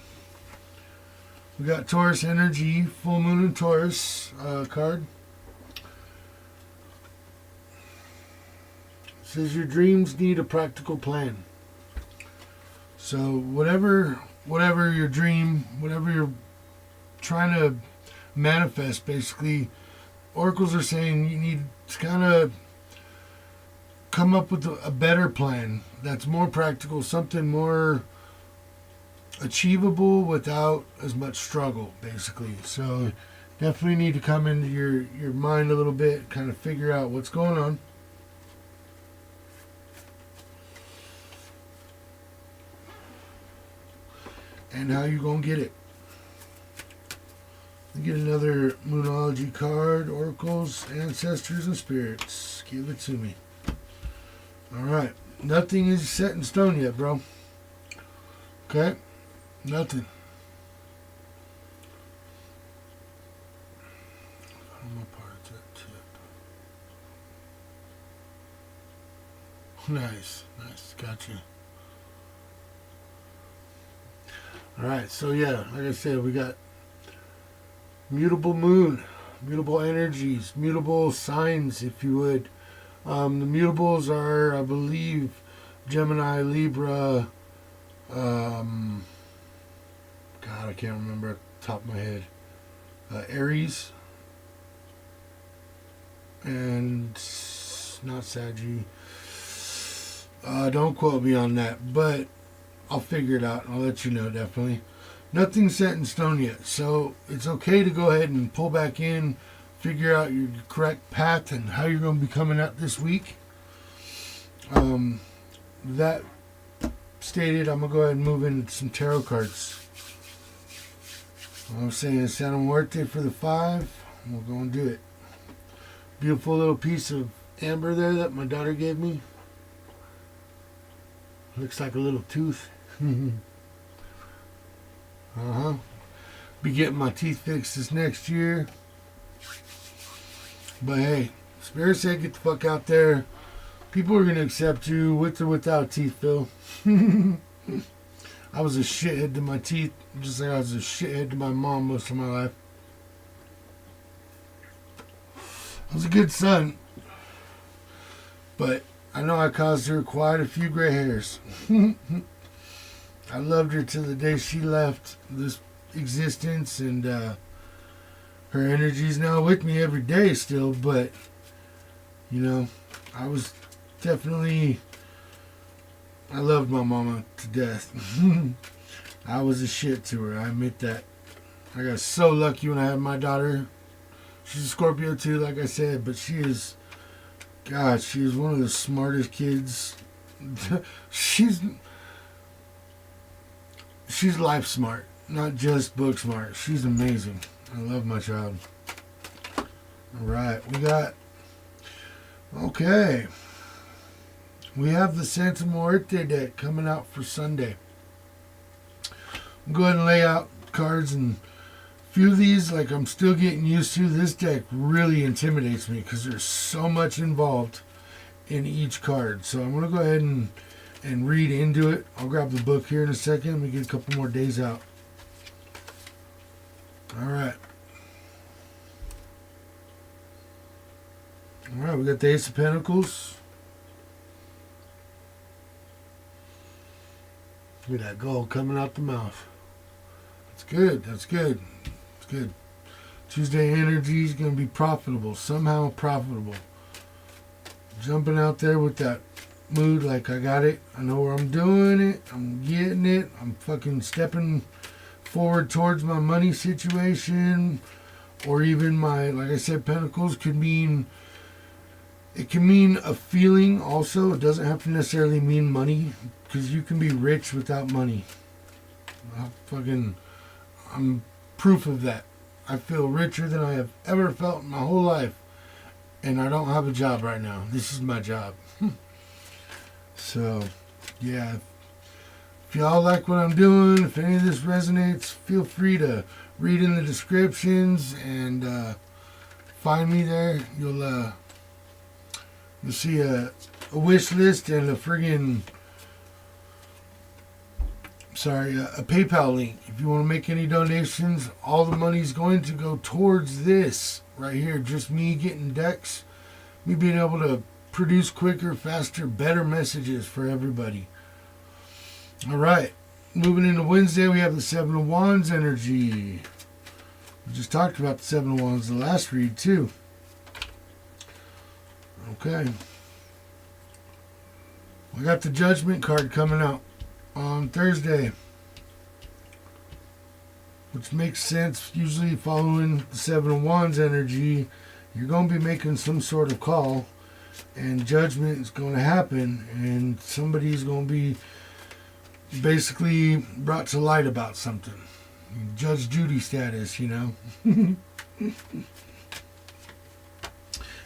We got Taurus energy, full moon and Taurus card. It says your dreams need a practical plan. So whatever your dream, whatever you're trying to manifest, basically, oracles are saying you need to kind of come up with a better plan that's more practical, something more achievable without as much struggle, basically. So definitely need to come into your mind a little bit, kind of figure out what's going on. and how you going to get it. Get another Moonology card, Oracles, Ancestors, and Spirits. Give it to me. Alright. Nothing is set in stone yet, bro. Okay? Nothing. My part of that tip. Nice. Nice. Gotcha. Alright, so yeah, like I said, we got mutable moon, mutable energies, mutable signs, if you would. The mutables are, I believe, Gemini, Libra, God, I can't remember at the top of my head, Aries, and not Saggy. Don't quote me on that, but I'll figure it out. I'll let you know, definitely. Nothing's set in stone yet, so it's okay to go ahead and pull back in, figure out your correct path and how you're going to be coming out this week. That stated, I'm going to go ahead and move into some tarot cards. I'm saying Santa Muerte for the 5. We're going to do it. Beautiful little piece of amber there that my daughter gave me. Looks like a little tooth. Be getting my teeth fixed this next year. But hey, Spirit said get the fuck out there. People are going to accept you with or without teeth, Phil. I was a shithead to my teeth, just like I was a shithead to my mom most of my life. I was a good son. But I know I caused her quite a few gray hairs. I loved her till the day she left this existence, and her energy's now with me every day still, but, you know, I was definitely, I loved my mama to death. I was a shit to her, I admit that. I got so lucky when I had my daughter. She's a Scorpio too, like I said, but she is, God, she is one of the smartest kids. She's life smart, not just book smart. She's amazing. I love my child. Alright, we got, okay, we have the Santa Muerte deck coming out for Sunday. I'm going to go ahead and lay out cards, and a few of these, like, I'm still getting used to. This deck really intimidates me because there's so much involved in each card. So I'm going to go ahead and read into it. I'll grab the book here in a second. We get a couple more days out. Alright. Alright, we got the Ace of Pentacles. Look at that gold coming out the mouth. That's good. That's good. It's good. Tuesday energy is going to be profitable. Somehow profitable. Jumping out there with that mood like I got it. I know where I'm doing it. I'm getting it. I'm fucking stepping forward towards my money situation, or even my, like I said, Pentacles could mean, it can mean a feeling also. It doesn't have to necessarily mean money, because you can be rich without money. I'm proof of that. I feel richer than I have ever felt in my whole life, and I don't have a job right now. This is my job. So, yeah. If y'all like what I'm doing, if any of this resonates, feel free to read in the descriptions and find me there. You'll see a wish list and a PayPal link. If you want to make any donations, all the money's going to go towards this right here. Just me getting decks, me being able to produce quicker, faster, better messages for everybody. All right, moving into Wednesday, we have the Seven of Wands energy. We just talked about the Seven of Wands the last read too. Okay. We got the Judgment card coming out on Thursday, which makes sense. Usually following the Seven of Wands energy, you're going to be making some sort of call, and judgment is going to happen, and somebody's going to be basically brought to light about something. Judge Judy status, you know.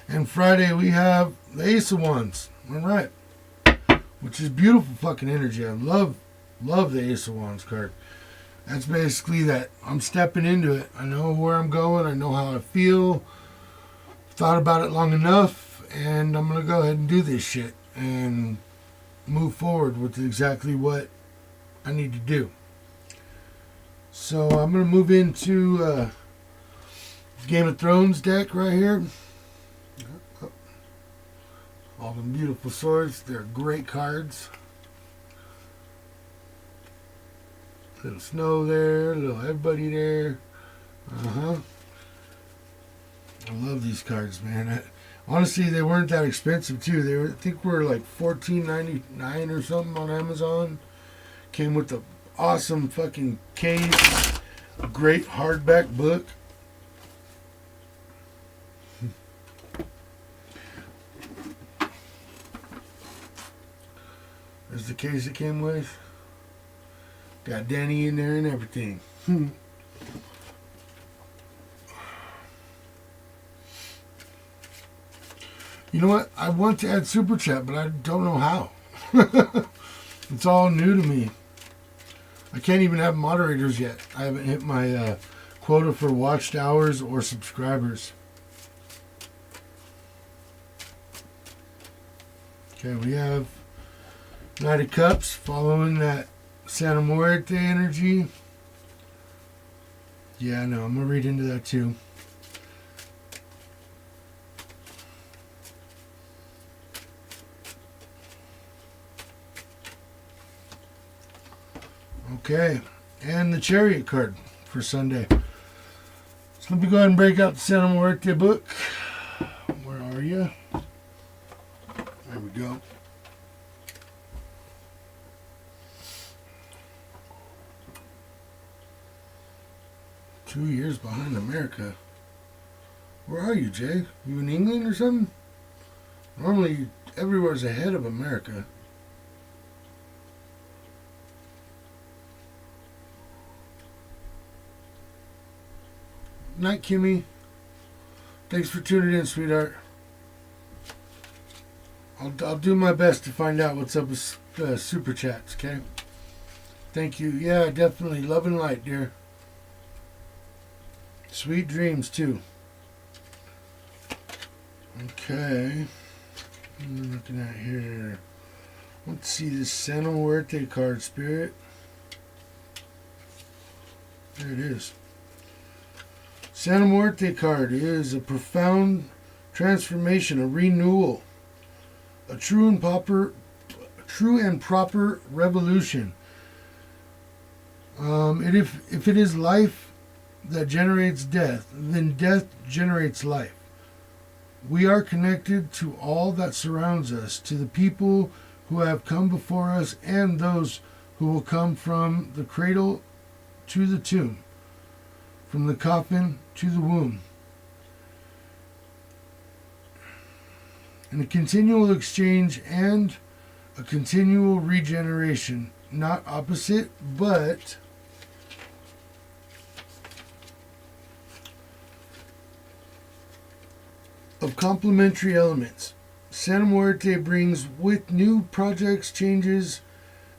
And Friday we have the Ace of Wands. All right. Which is beautiful fucking energy. I love the Ace of Wands card. That's basically that I'm stepping into it. I know where I'm going. I know how I feel. Thought about it long enough. And I'm going to go ahead and do this shit. And move forward with exactly what I need to do. So I'm going to move into Game of Thrones deck right here. All them beautiful swords. They're great cards. Little snow there. Little everybody there. I love these cards, man. Honestly, they weren't that expensive too. They were, I think, were like $14.99 or something on Amazon. Came with the awesome fucking case. Great hardback book. There's the case it came with. Got Danny in there and everything. You know what? I want to add Super Chat, but I don't know how. It's all new to me. I can't even have moderators yet. I haven't hit my quota for watched hours or subscribers. Okay, we have Knight of Cups following that Santa Muerte energy. Yeah, I know. I'm going to read into that too. Okay, and the Chariot card for Sunday. So let me go ahead and break out the Santa Muerte book. Where are you? There we go. "2 years behind America." Where are you, Jay? You in England or something? Normally, everywhere's ahead of America. Night, Kimmy. Thanks for tuning in, sweetheart. I'll do my best to find out what's up with Super Chats, okay? Thank you. Yeah, definitely. Love and light, dear. Sweet dreams, too. Okay. What are we looking at here? Let's see this Santa Muerte card, Spirit. There it is. Santa Muerte card is a profound transformation, a renewal, a true and proper revolution. If it is life that generates death, then death generates life. We are connected to all that surrounds us, to the people who have come before us and those who will come from the cradle to the tomb, from the coffin to the womb. And a continual exchange and a continual regeneration. Not opposite, but of complementary elements. Santa Muerte brings with new projects, changes,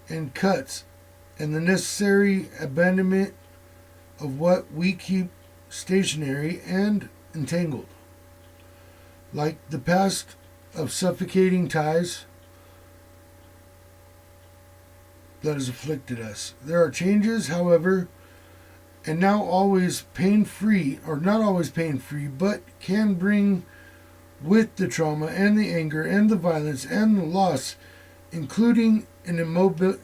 and cuts, and the necessary abandonment of what we keep stationary and entangled. Like the past of suffocating ties that has afflicted us. There are changes, however, and now always pain-free, or not always pain-free, but can bring with the trauma and the anger and the violence and the loss, including immobility,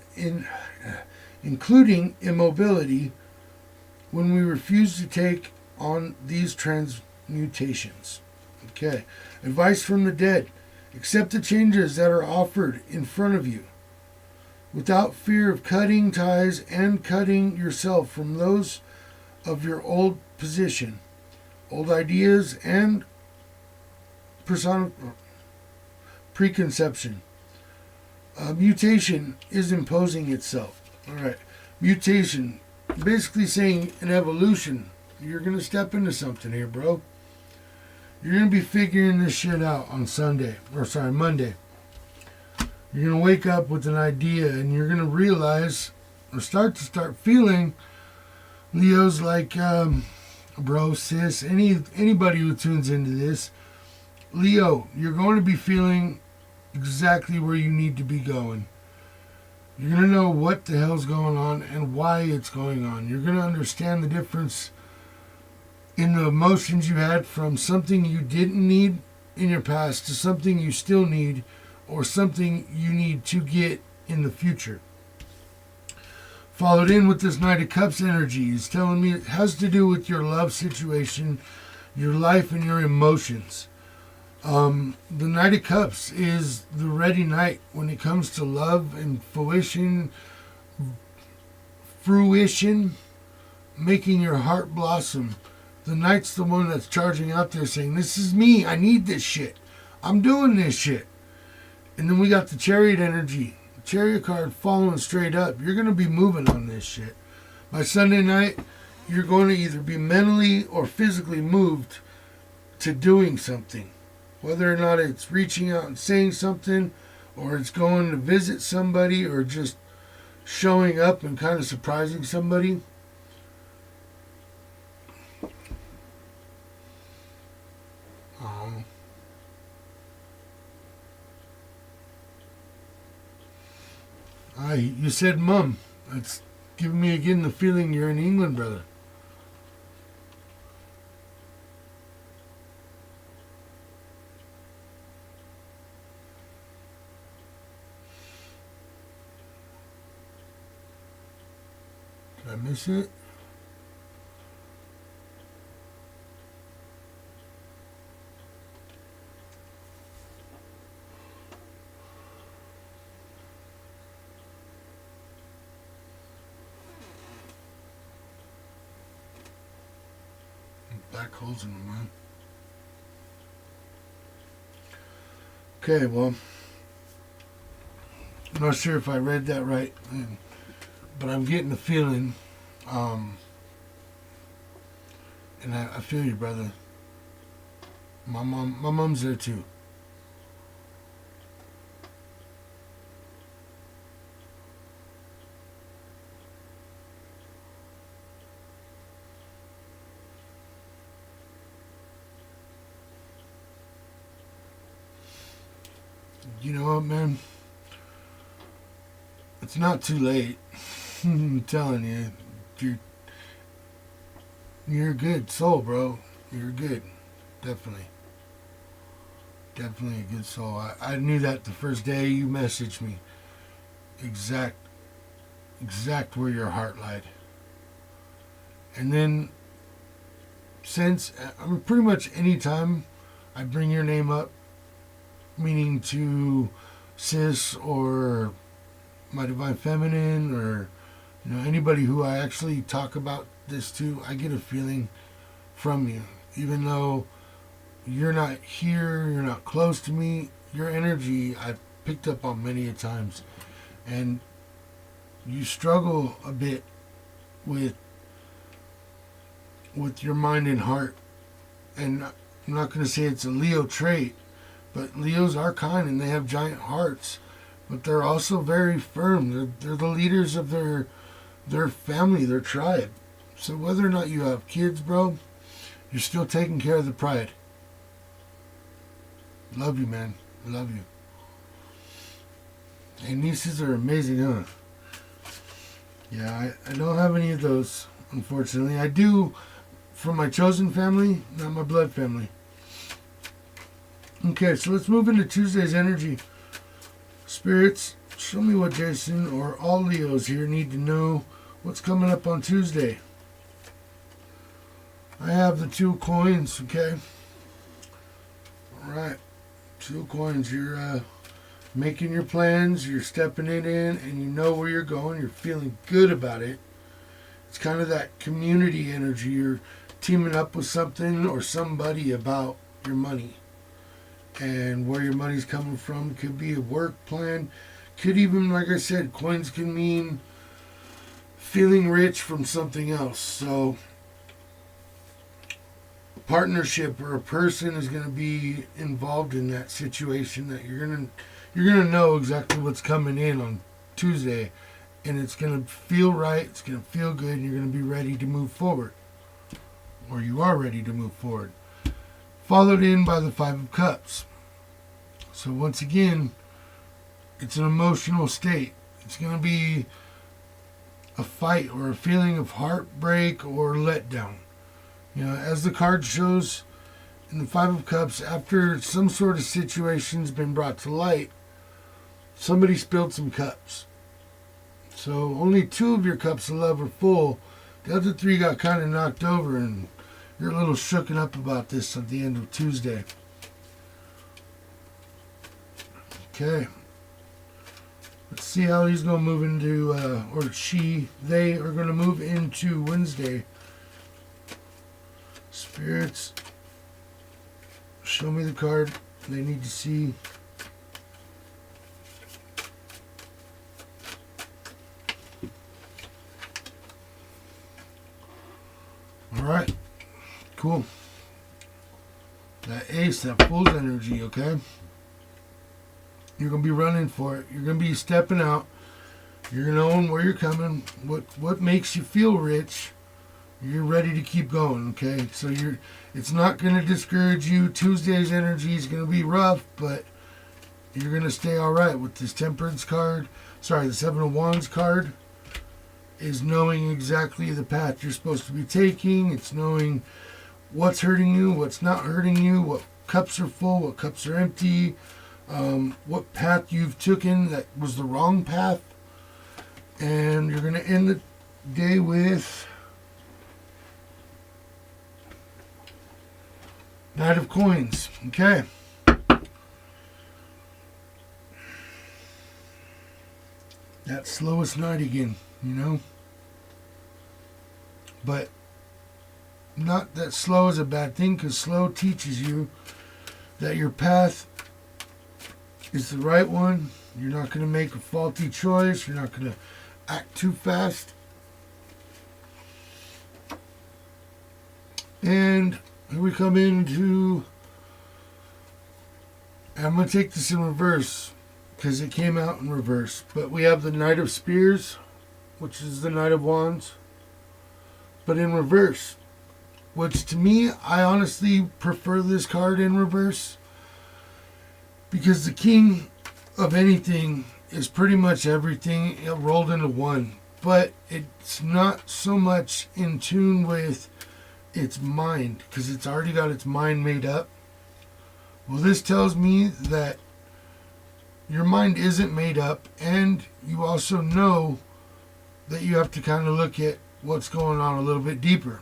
when we refuse to take on these transmutations. Okay. Advice from the dead. Accept the changes that are offered in front of you, without fear of cutting ties and cutting yourself from those of your old position, old ideas, and preconception. Mutation is imposing itself. All right. Mutation. Basically saying an evolution. You're going to step into something here, bro. You're going to be figuring this shit out on Monday. You're going to wake up with an idea and you're going to realize or start feeling Leo's like, bro, sis, anybody who tunes into this, Leo, you're going to be feeling exactly where you need to be going. You're going to know what the hell's going on and why it's going on. You're going to understand the difference in the emotions you had from something you didn't need in your past to something you still need or something you need to get in the future. Followed in with this Knight of Cups energy is telling me it has to do with your love situation, your life, and your emotions. The Knight of Cups is the ready knight when it comes to love and fruition, making your heart blossom. The knight's the one that's charging out there saying, this is me, I need this shit, I'm doing this shit. And then we got the Chariot energy, the Chariot card following straight up. You're going to be moving on this shit. By Sunday night, you're going to either be mentally or physically moved to doing something. Whether or not it's reaching out and saying something, or it's going to visit somebody, or just showing up and kind of surprising somebody. You said mum. It's giving me again the feeling you're in England, brother. Did I miss it? Black holes in the mind. Okay, well, I'm not sure if I read that right, but I'm getting the feeling, and I feel you, brother. My mom's there too. You know what, man? It's not too late. I'm telling you, you're a good soul, bro. You're good, definitely a good soul. I knew that the first day you messaged me. Exact where your heart lied. And then, since pretty much any time I bring your name up, meaning to sis or my divine feminine or anybody who I actually talk about this to, I get a feeling from you. Even though you're not here, you're not close to me, your energy I've picked up on many a times. And you struggle a bit with your mind and heart. And I'm not going to say it's a Leo trait, but Leos are kind and they have giant hearts. But they're also very firm. They're the leaders of their family, their tribe. So whether or not you have kids, bro, you're still taking care of the pride. Love you, man. Love you. And nieces are amazing, huh? Yeah, I don't have any of those, unfortunately. I do from my chosen family, not my blood family. Okay, so let's move into Tuesday's energy. Spirits, show me what Jason or all Leos here need to know. What's coming up on Tuesday? I have the 2 coins, okay? Alright, 2 coins. You're making your plans, you're stepping it in, and you know where you're going. You're feeling good about it. It's kind of that community energy. You're teaming up with something or somebody about your money. And where your money's coming from could be a work plan. Could even, like I said, coins can mean feeling rich from something else. So a partnership or a person is going to be involved in that situation that you're going to know exactly what's coming in on Tuesday, and it's going to feel right, it's going to feel good, and you're going to be ready to move forward, or you are ready to move forward. Followed in by the Five of Cups. So once again, it's an emotional state. It's going to be a fight or a feeling of heartbreak or letdown. You know, as the card shows in the Five of Cups, after some sort of situation's been brought to light, somebody spilled some cups. So only 2 of your cups of love are full. The other 3 got kind of knocked over, and you're a little shooken up about this at the end of Tuesday. Okay. Let's see how he's going to move into, they are going to move into Wednesday. Spirits, show me the card they need to see. All right. Cool. That ace, that fool's energy, okay? You're going to be running for it. You're going to be stepping out. You're going to own where you're coming. What makes you feel rich. You're ready to keep going, okay? So it's not going to discourage you. Tuesday's energy is going to be rough, but you're going to stay all right with this Temperance card. Sorry, the Seven of Wands card is knowing exactly the path you're supposed to be taking. It's knowing what's hurting you, what's not hurting you, what cups are full, what cups are empty, what path you've taken that was the wrong path. And you're going to end the day with Knight of Coins. Okay. That slowest night again, you know? But not that slow is a bad thing, because slow teaches you that your path is the right one. You're not going to make a faulty choice. You're not going to act too fast. And here we come into, I'm going to take this in reverse because it came out in reverse. But we have the Knight of Spears, which is the Knight of Wands, but in reverse. Which to me, I honestly prefer this card in reverse, because the King of anything is pretty much everything rolled into one. But it's not so much in tune with its mind, because it's already got its mind made up. Well, this tells me that your mind isn't made up, and you also know that you have to kind of look at what's going on a little bit deeper.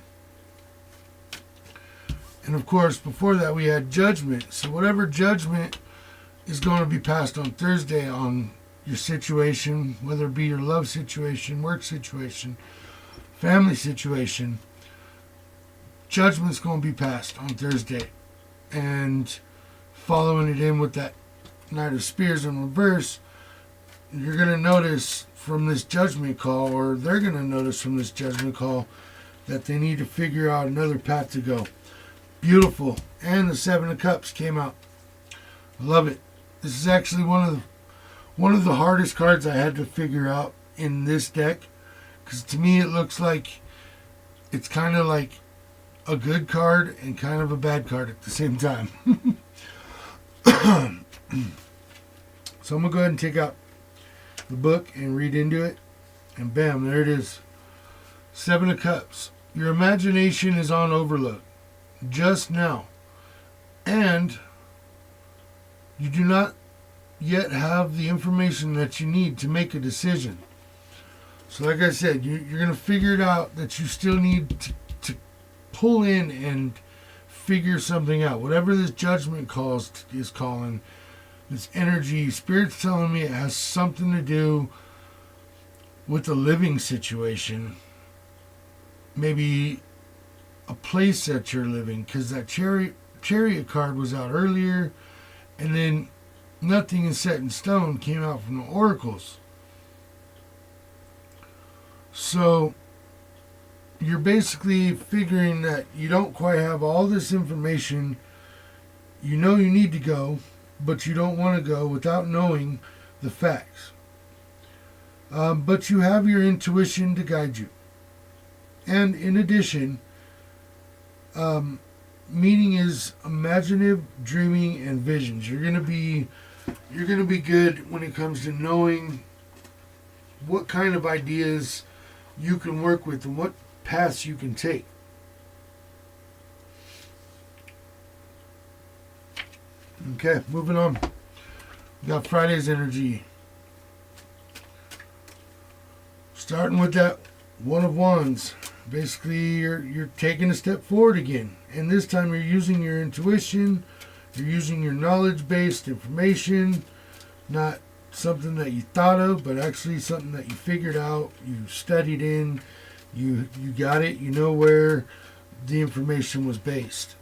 And of course, before that, we had Judgment. So whatever judgment is going to be passed on Thursday on your situation, whether it be your love situation, work situation, family situation, judgment's going to be passed on Thursday. And following it in with that Knight of Spears in reverse, you're going to notice from this judgment call, or they're going to notice from this judgment call, that they need to figure out another path to go. Beautiful. And the Seven of Cups came out. I love it. This is actually one of the hardest cards I had to figure out in this deck, because to me it looks like it's kind of like a good card and kind of a bad card at the same time. So I'm going to go ahead and take out the book and read into it. And bam, there it is. Seven of Cups. Your imagination is on overload just now, and you do not yet have the information that you need to make a decision. So like I said, you're going to figure it out, that you still need to pull in and figure something out. Whatever this judgment is calling, this energy, Spirit's telling me it has something to do with the living situation. Maybe a place that you're living, because that chariot card was out earlier, and then Nothing is Set in Stone came out from the oracles. So you're basically figuring that you don't quite have all this information. You know you need to go, but you don't want to go without knowing the facts. But you have your intuition to guide you. And in addition, meaning is imaginative, dreaming, and visions. You're gonna be good when it comes to knowing what kind of ideas you can work with and what paths you can take. Okay, moving on. We got Friday's energy. Starting with that One of Wands. Basically, you're taking a step forward again. And this time you're using your intuition. You're using your knowledge-based information. Not something that you thought of, but actually something that you figured out. You studied in. You got it. You know where the information was based.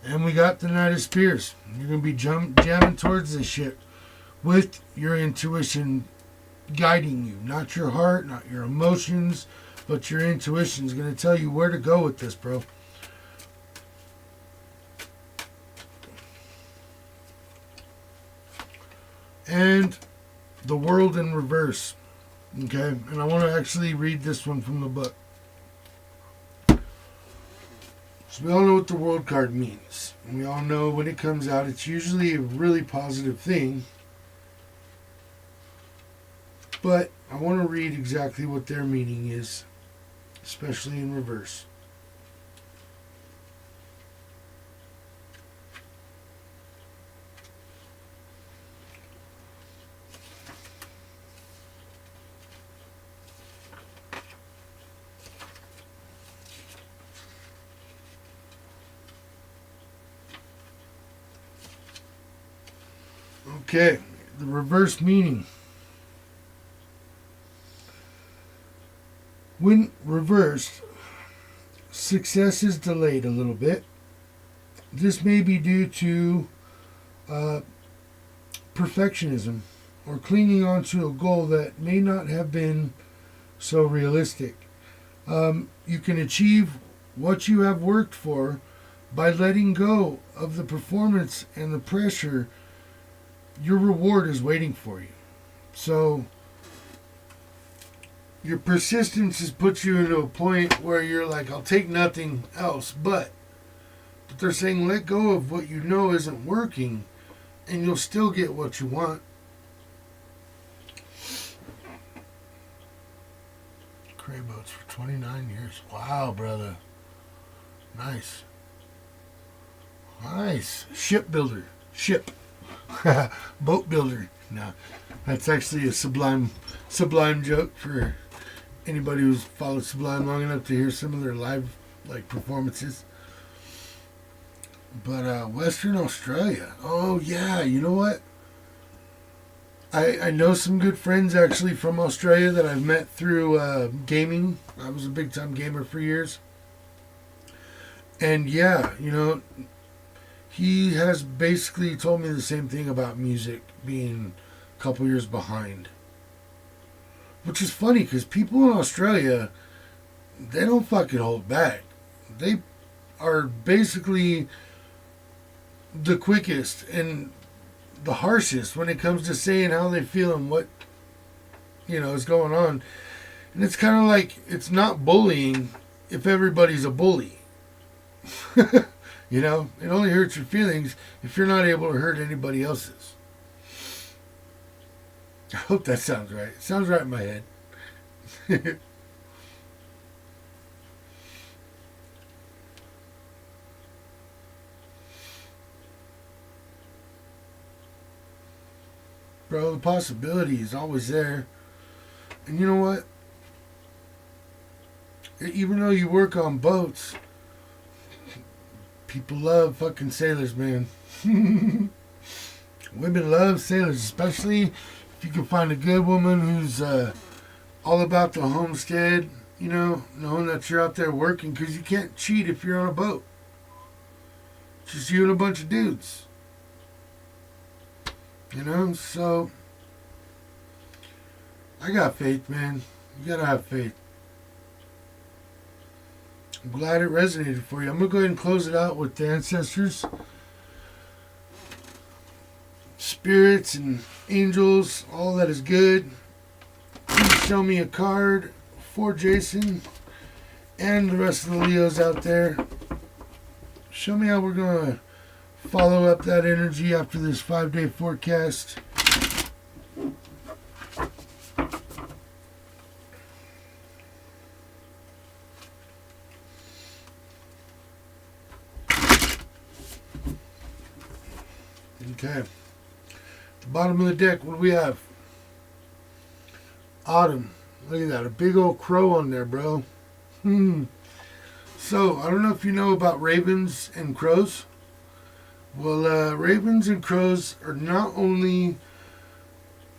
And we got the Knight of Spears. You're going to be jamming towards this shit with your intuition guiding you. Not your heart, not your emotions, but your intuition is going to tell you where to go with this, bro. And the World in reverse. Okay? And I want to actually read this one from the book. So we all know what the World card means. And we all know when it comes out, it's usually a really positive thing. But I want to read exactly what their meaning is, especially in reverse. Okay, the reverse meaning. When reversed, success is delayed a little bit. This may be due to perfectionism or clinging on to a goal that may not have been so realistic. You can achieve what you have worked for by letting go of the performance and the pressure. Your reward is waiting for you. So your persistence has put you into a point where you're like, I'll take nothing else. But they're saying let go of what you know isn't working and you'll still get what you want. Cray boats for 29 years. Wow, brother. Nice. Nice. Shipbuilder. Ship. Boat builder. No, that's actually a sublime joke for anybody who's followed Sublime long enough to hear some of their live performances. But Western Australia. Oh yeah, you know what? I know some good friends actually from Australia that I've met through gaming. I was a big time gamer for years. And yeah, he has basically told me the same thing about music being a couple years behind. Which is funny because people in Australia, they don't fucking hold back. They are basically the quickest and the harshest when it comes to saying how they feel and what, is going on. And it's kind of like, it's not bullying if everybody's a bully. It only hurts your feelings if you're not able to hurt anybody else's. I hope that sounds right. It sounds right in my head. Bro, the possibility is always there. And you know what? Even though you work on boats, people love fucking sailors, man. Women love sailors, especially if you can find a good woman who's all about the homestead, knowing that you're out there working, because you can't cheat if you're on a boat. It's just you and a bunch of dudes. So I got faith, man. You gotta have faith. I'm glad it resonated for you. I'm gonna go ahead and close it out with the ancestors, spirits, and angels. All that is good. Please show me a card for Jason and the rest of the Leos out there. Show me how we're gonna follow up that energy after this 5-day forecast. Okay. At the bottom of the deck, what do we have? Autumn. Look at that. A big old crow on there, bro. So, I don't know if you know about ravens and crows. Well, ravens and crows are not only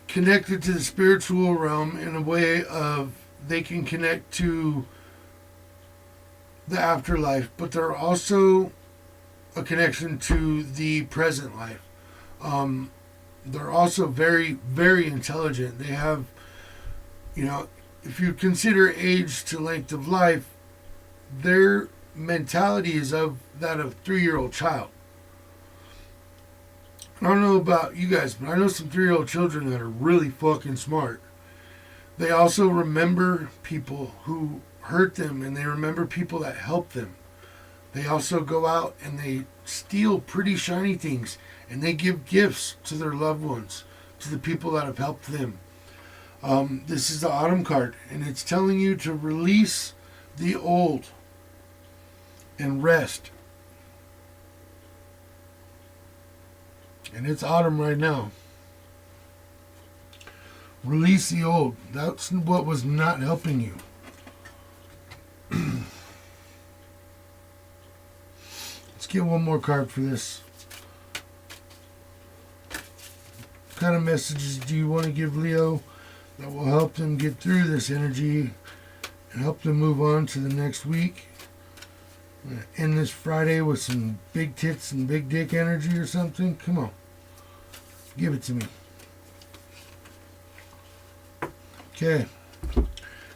connected to the spiritual realm in a way of they can connect to the afterlife, but they're also a connection to the present life. They're also very, very intelligent. They have, if you consider age to length of life, their mentality is of that of a 3-year-old child. I don't know about you guys, but I know some 3-year-old children that are really fucking smart. They also remember people who hurt them, and they remember people that helped them. They also go out and they steal pretty shiny things, and they give gifts to their loved ones, to the people that have helped them. This is the Autumn card, and it's telling you to release the old and rest. And it's autumn right now. Release the old. That's what was not helping you. Let's get one more card for this. What kind of messages do you want to give Leo that will help them get through this energy and help them move on to the next week? I'm going to end this Friday with some big tits and big dick energy or something. Come on. Give it to me. Okay.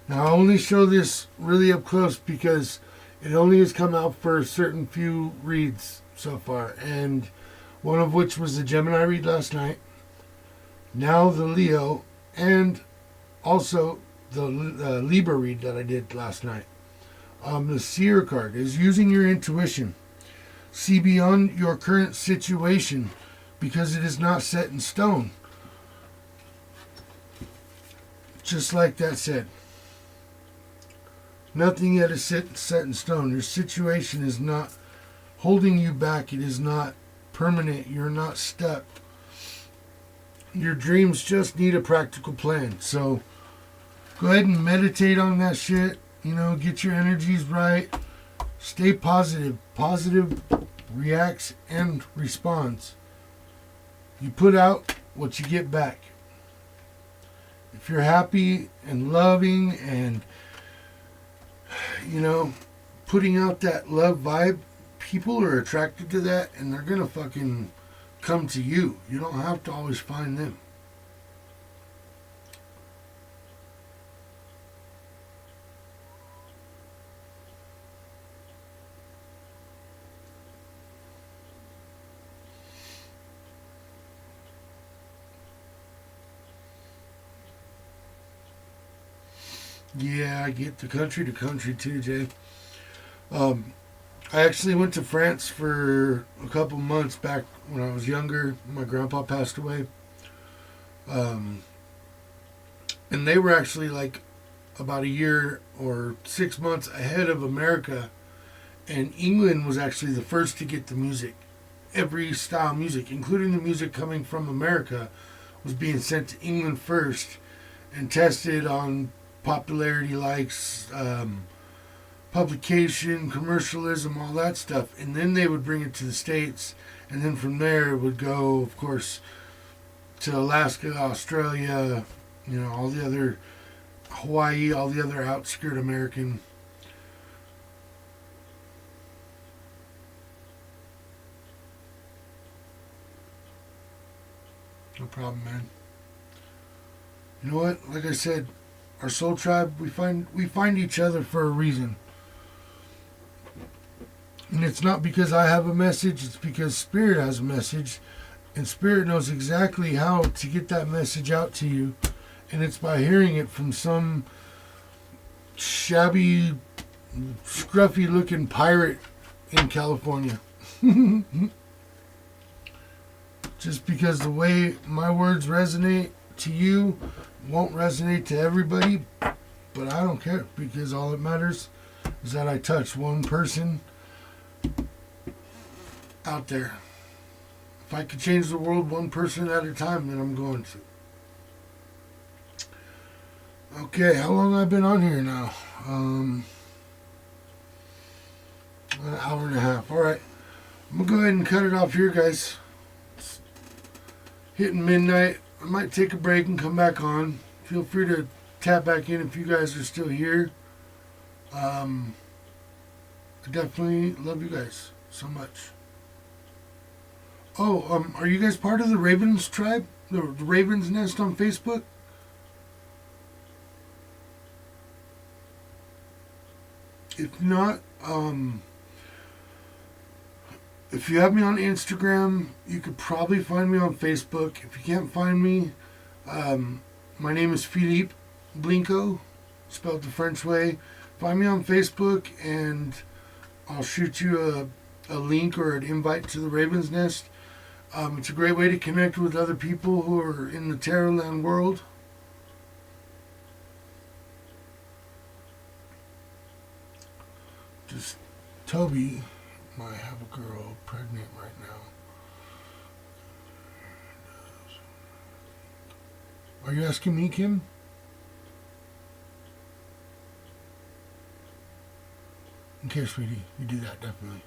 Now I only show this really up close because it only has come out for a certain few reads so far. And one of which was the Gemini read last night. Now the Leo. And also the Libra read that I did last night. The Seer card is using your intuition. See beyond your current situation because it is not set in stone. Just like that said. Nothing yet is set in stone. Your situation is not holding you back. It is not permanent. You're not stuck. Your dreams just need a practical plan. So go ahead and meditate on that shit. Get your energies right. Stay positive. Positive reacts and responds. You put out what you get back. If you're happy and loving and, putting out that love vibe, people are attracted to that and they're going to fucking come to you. You don't have to always find them. Yeah, I get the country to country too, Jay. I actually went to France for a couple months back when I was younger. My grandpa passed away. And they were actually like about a year or 6 months ahead of America. And England was actually the first to get the music. Every style of music, including the music coming from America, was being sent to England first and tested on popularity, likes, publication, commercialism, all that stuff. And then they would bring it to the States. And then from there it would go, of course, to Alaska, Australia, all the other, Hawaii, all the other outskirt American. No problem, man. You know what? Like I said, our soul tribe, we find each other for a reason. And it's not because I have a message, it's because Spirit has a message. And Spirit knows exactly how to get that message out to you. And it's by hearing it from some shabby, scruffy looking pirate in California. Just because the way my words resonate to you won't resonate to everybody, but I don't care, because all that matters is that I touch one person out there. If I could change the world one person at a time, then I'm going to. Okay, how long have I been on here now? An hour and a half. Alright, I'm going to go ahead and cut it off here, guys. It's hitting midnight. I might take a break and come back on. Feel free to tap back in if you guys are still here. I definitely love you guys so much. Oh, are you guys part of the Ravens tribe? The Ravens Nest on Facebook? If not, if you have me on Instagram, you could probably find me on Facebook. If you can't find me, my name is Philippe Blinco, spelled the French way. Find me on Facebook and I'll shoot you a link or an invite to the Raven's Nest. It's a great way to connect with other people who are in the Tarotland world. Just Toby might have a girl pregnant right now. Are you asking me, Kim? Okay, sweetie, you do that, definitely.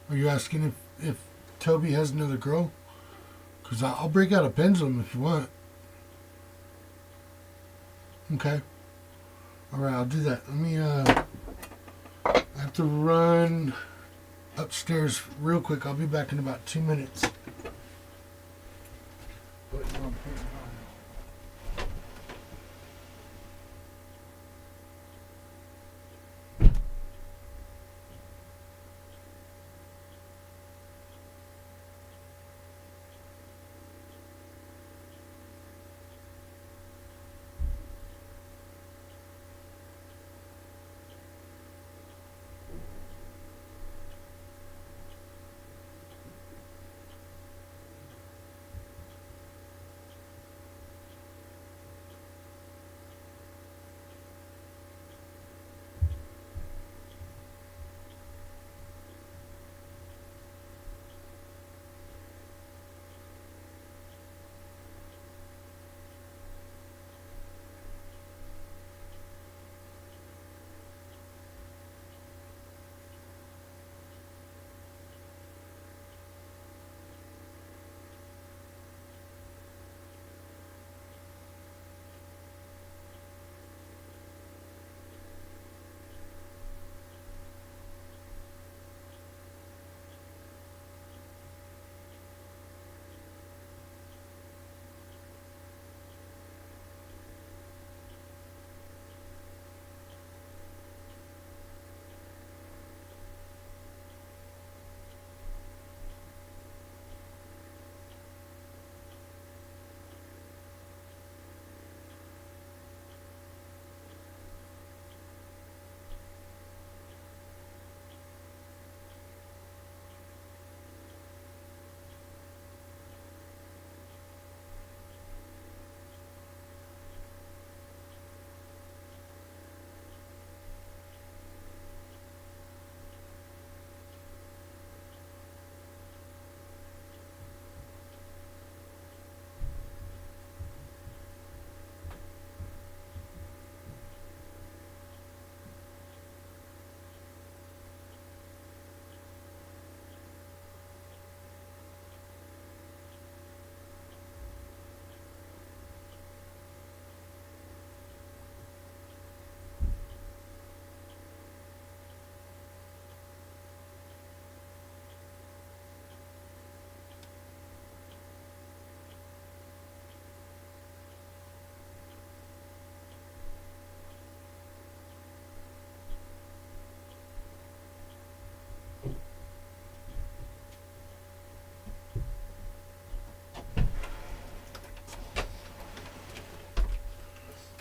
Are you asking if Toby has another girl? Because I'll break out a pendulum if you want. Okay. Alright, I'll do that. Let me, I have to run upstairs real quick. I'll be back in about 2 minutes.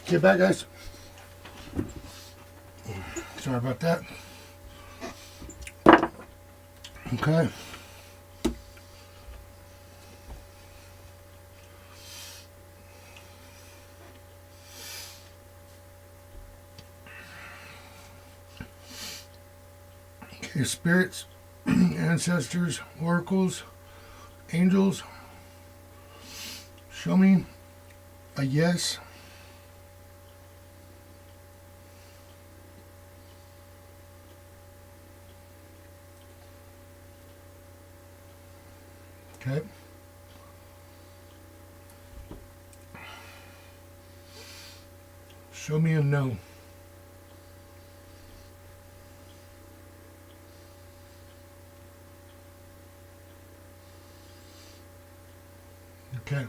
Get back, guys. Sorry about that. Okay. Okay, spirits, ancestors, oracles, angels, show me a yes. Okay. Show me a no. Okay.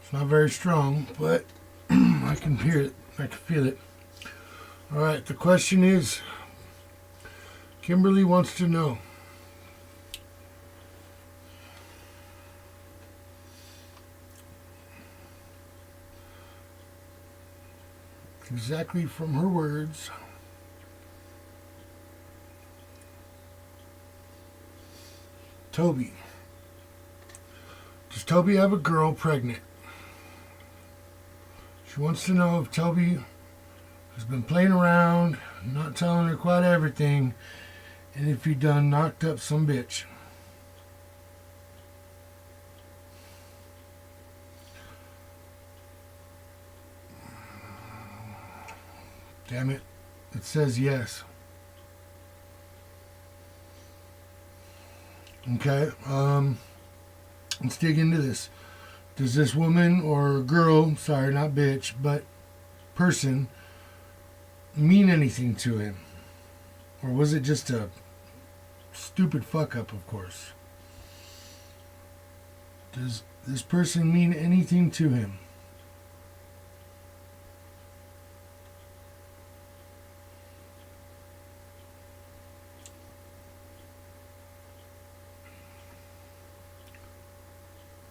It's not very strong, but I can hear it. I can feel it. All right. The question is, Kimberly wants to know, exactly from her words, Toby. Does Toby have a girl pregnant? She wants to know if Toby has been playing around, not telling her quite everything, and if he done knocked up some bitch. Damn it. It says yes. Okay. Let's dig into this. Does this woman or girl, sorry, not bitch, but person, mean anything to him? Or was it just a stupid fuck up, of course? Does this person mean anything to him?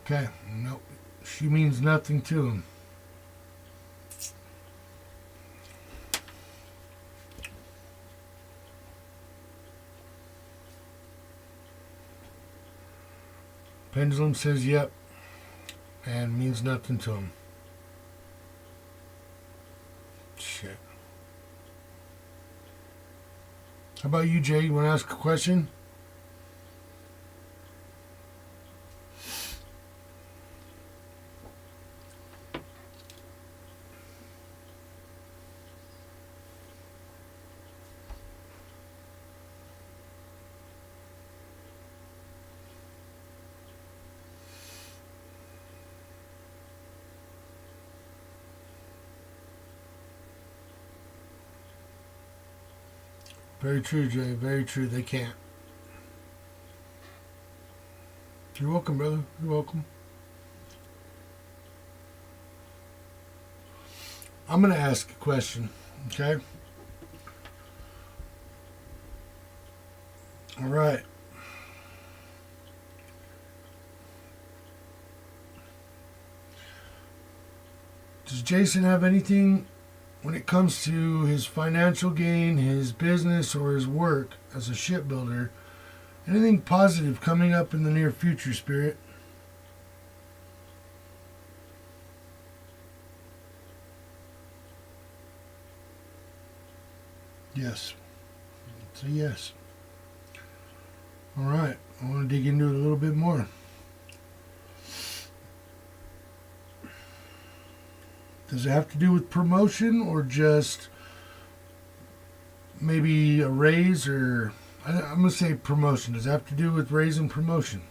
Okay, nope. She means nothing to him. Pendulum says yep, and means nothing to him. Shit. How about you, Jay? You want to ask a question? Very true, Jay. Very true. They can't. You're welcome, brother. You're welcome. I'm going to ask a question, okay? All right. Does Jason have anything when it comes to his financial gain, his business, or his work as a shipbuilder? Anything positive coming up in the near future, Spirit? Yes. It's a yes. All right. I want to dig into it a little bit more. Does it have to do with promotion or just maybe a raise, or I'm going to say promotion. Does it have to do with raise and promotion?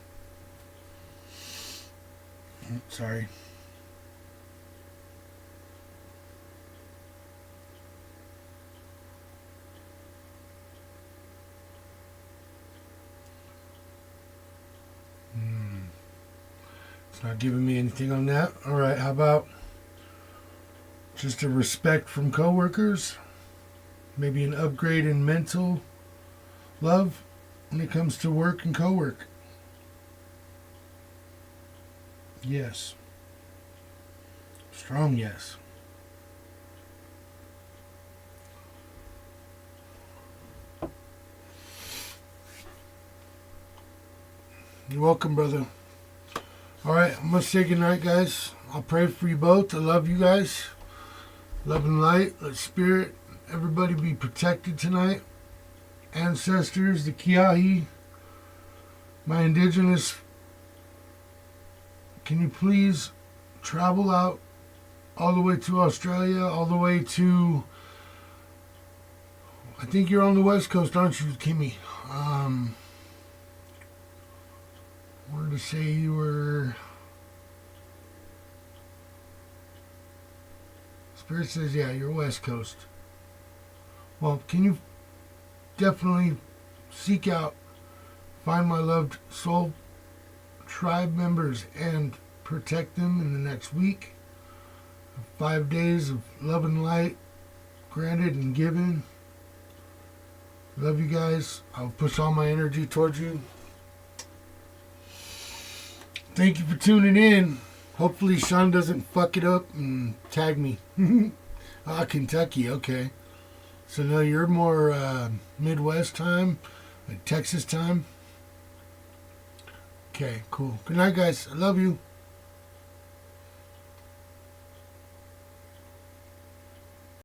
Sorry. It's not giving me anything on that. All right. How about just a respect from coworkers? Maybe an upgrade in mental love when it comes to work and co-work? Yes. Strong yes. You're welcome, brother. Alright, I'm going to say goodnight, guys. I'll pray for you both. I love you guys. Love and light. Let spirit, everybody be protected tonight. Ancestors, the Kiahi, my indigenous, can you please travel out all the way to Australia, all the way to, I think you're on the West Coast, aren't you, Kimmy? Wanted to say you were, Spirit says, yeah, you're West Coast. Well, can you definitely seek out, find my loved soul tribe members and protect them in the next week. 5 days of love and light granted and given. Love you guys. I'll push all my energy towards you. Thank you for tuning in. Hopefully Sean doesn't fuck it up and tag me. Kentucky, okay. So now you're more Midwest time, like Texas time. Okay, cool. Good night, guys. I love you.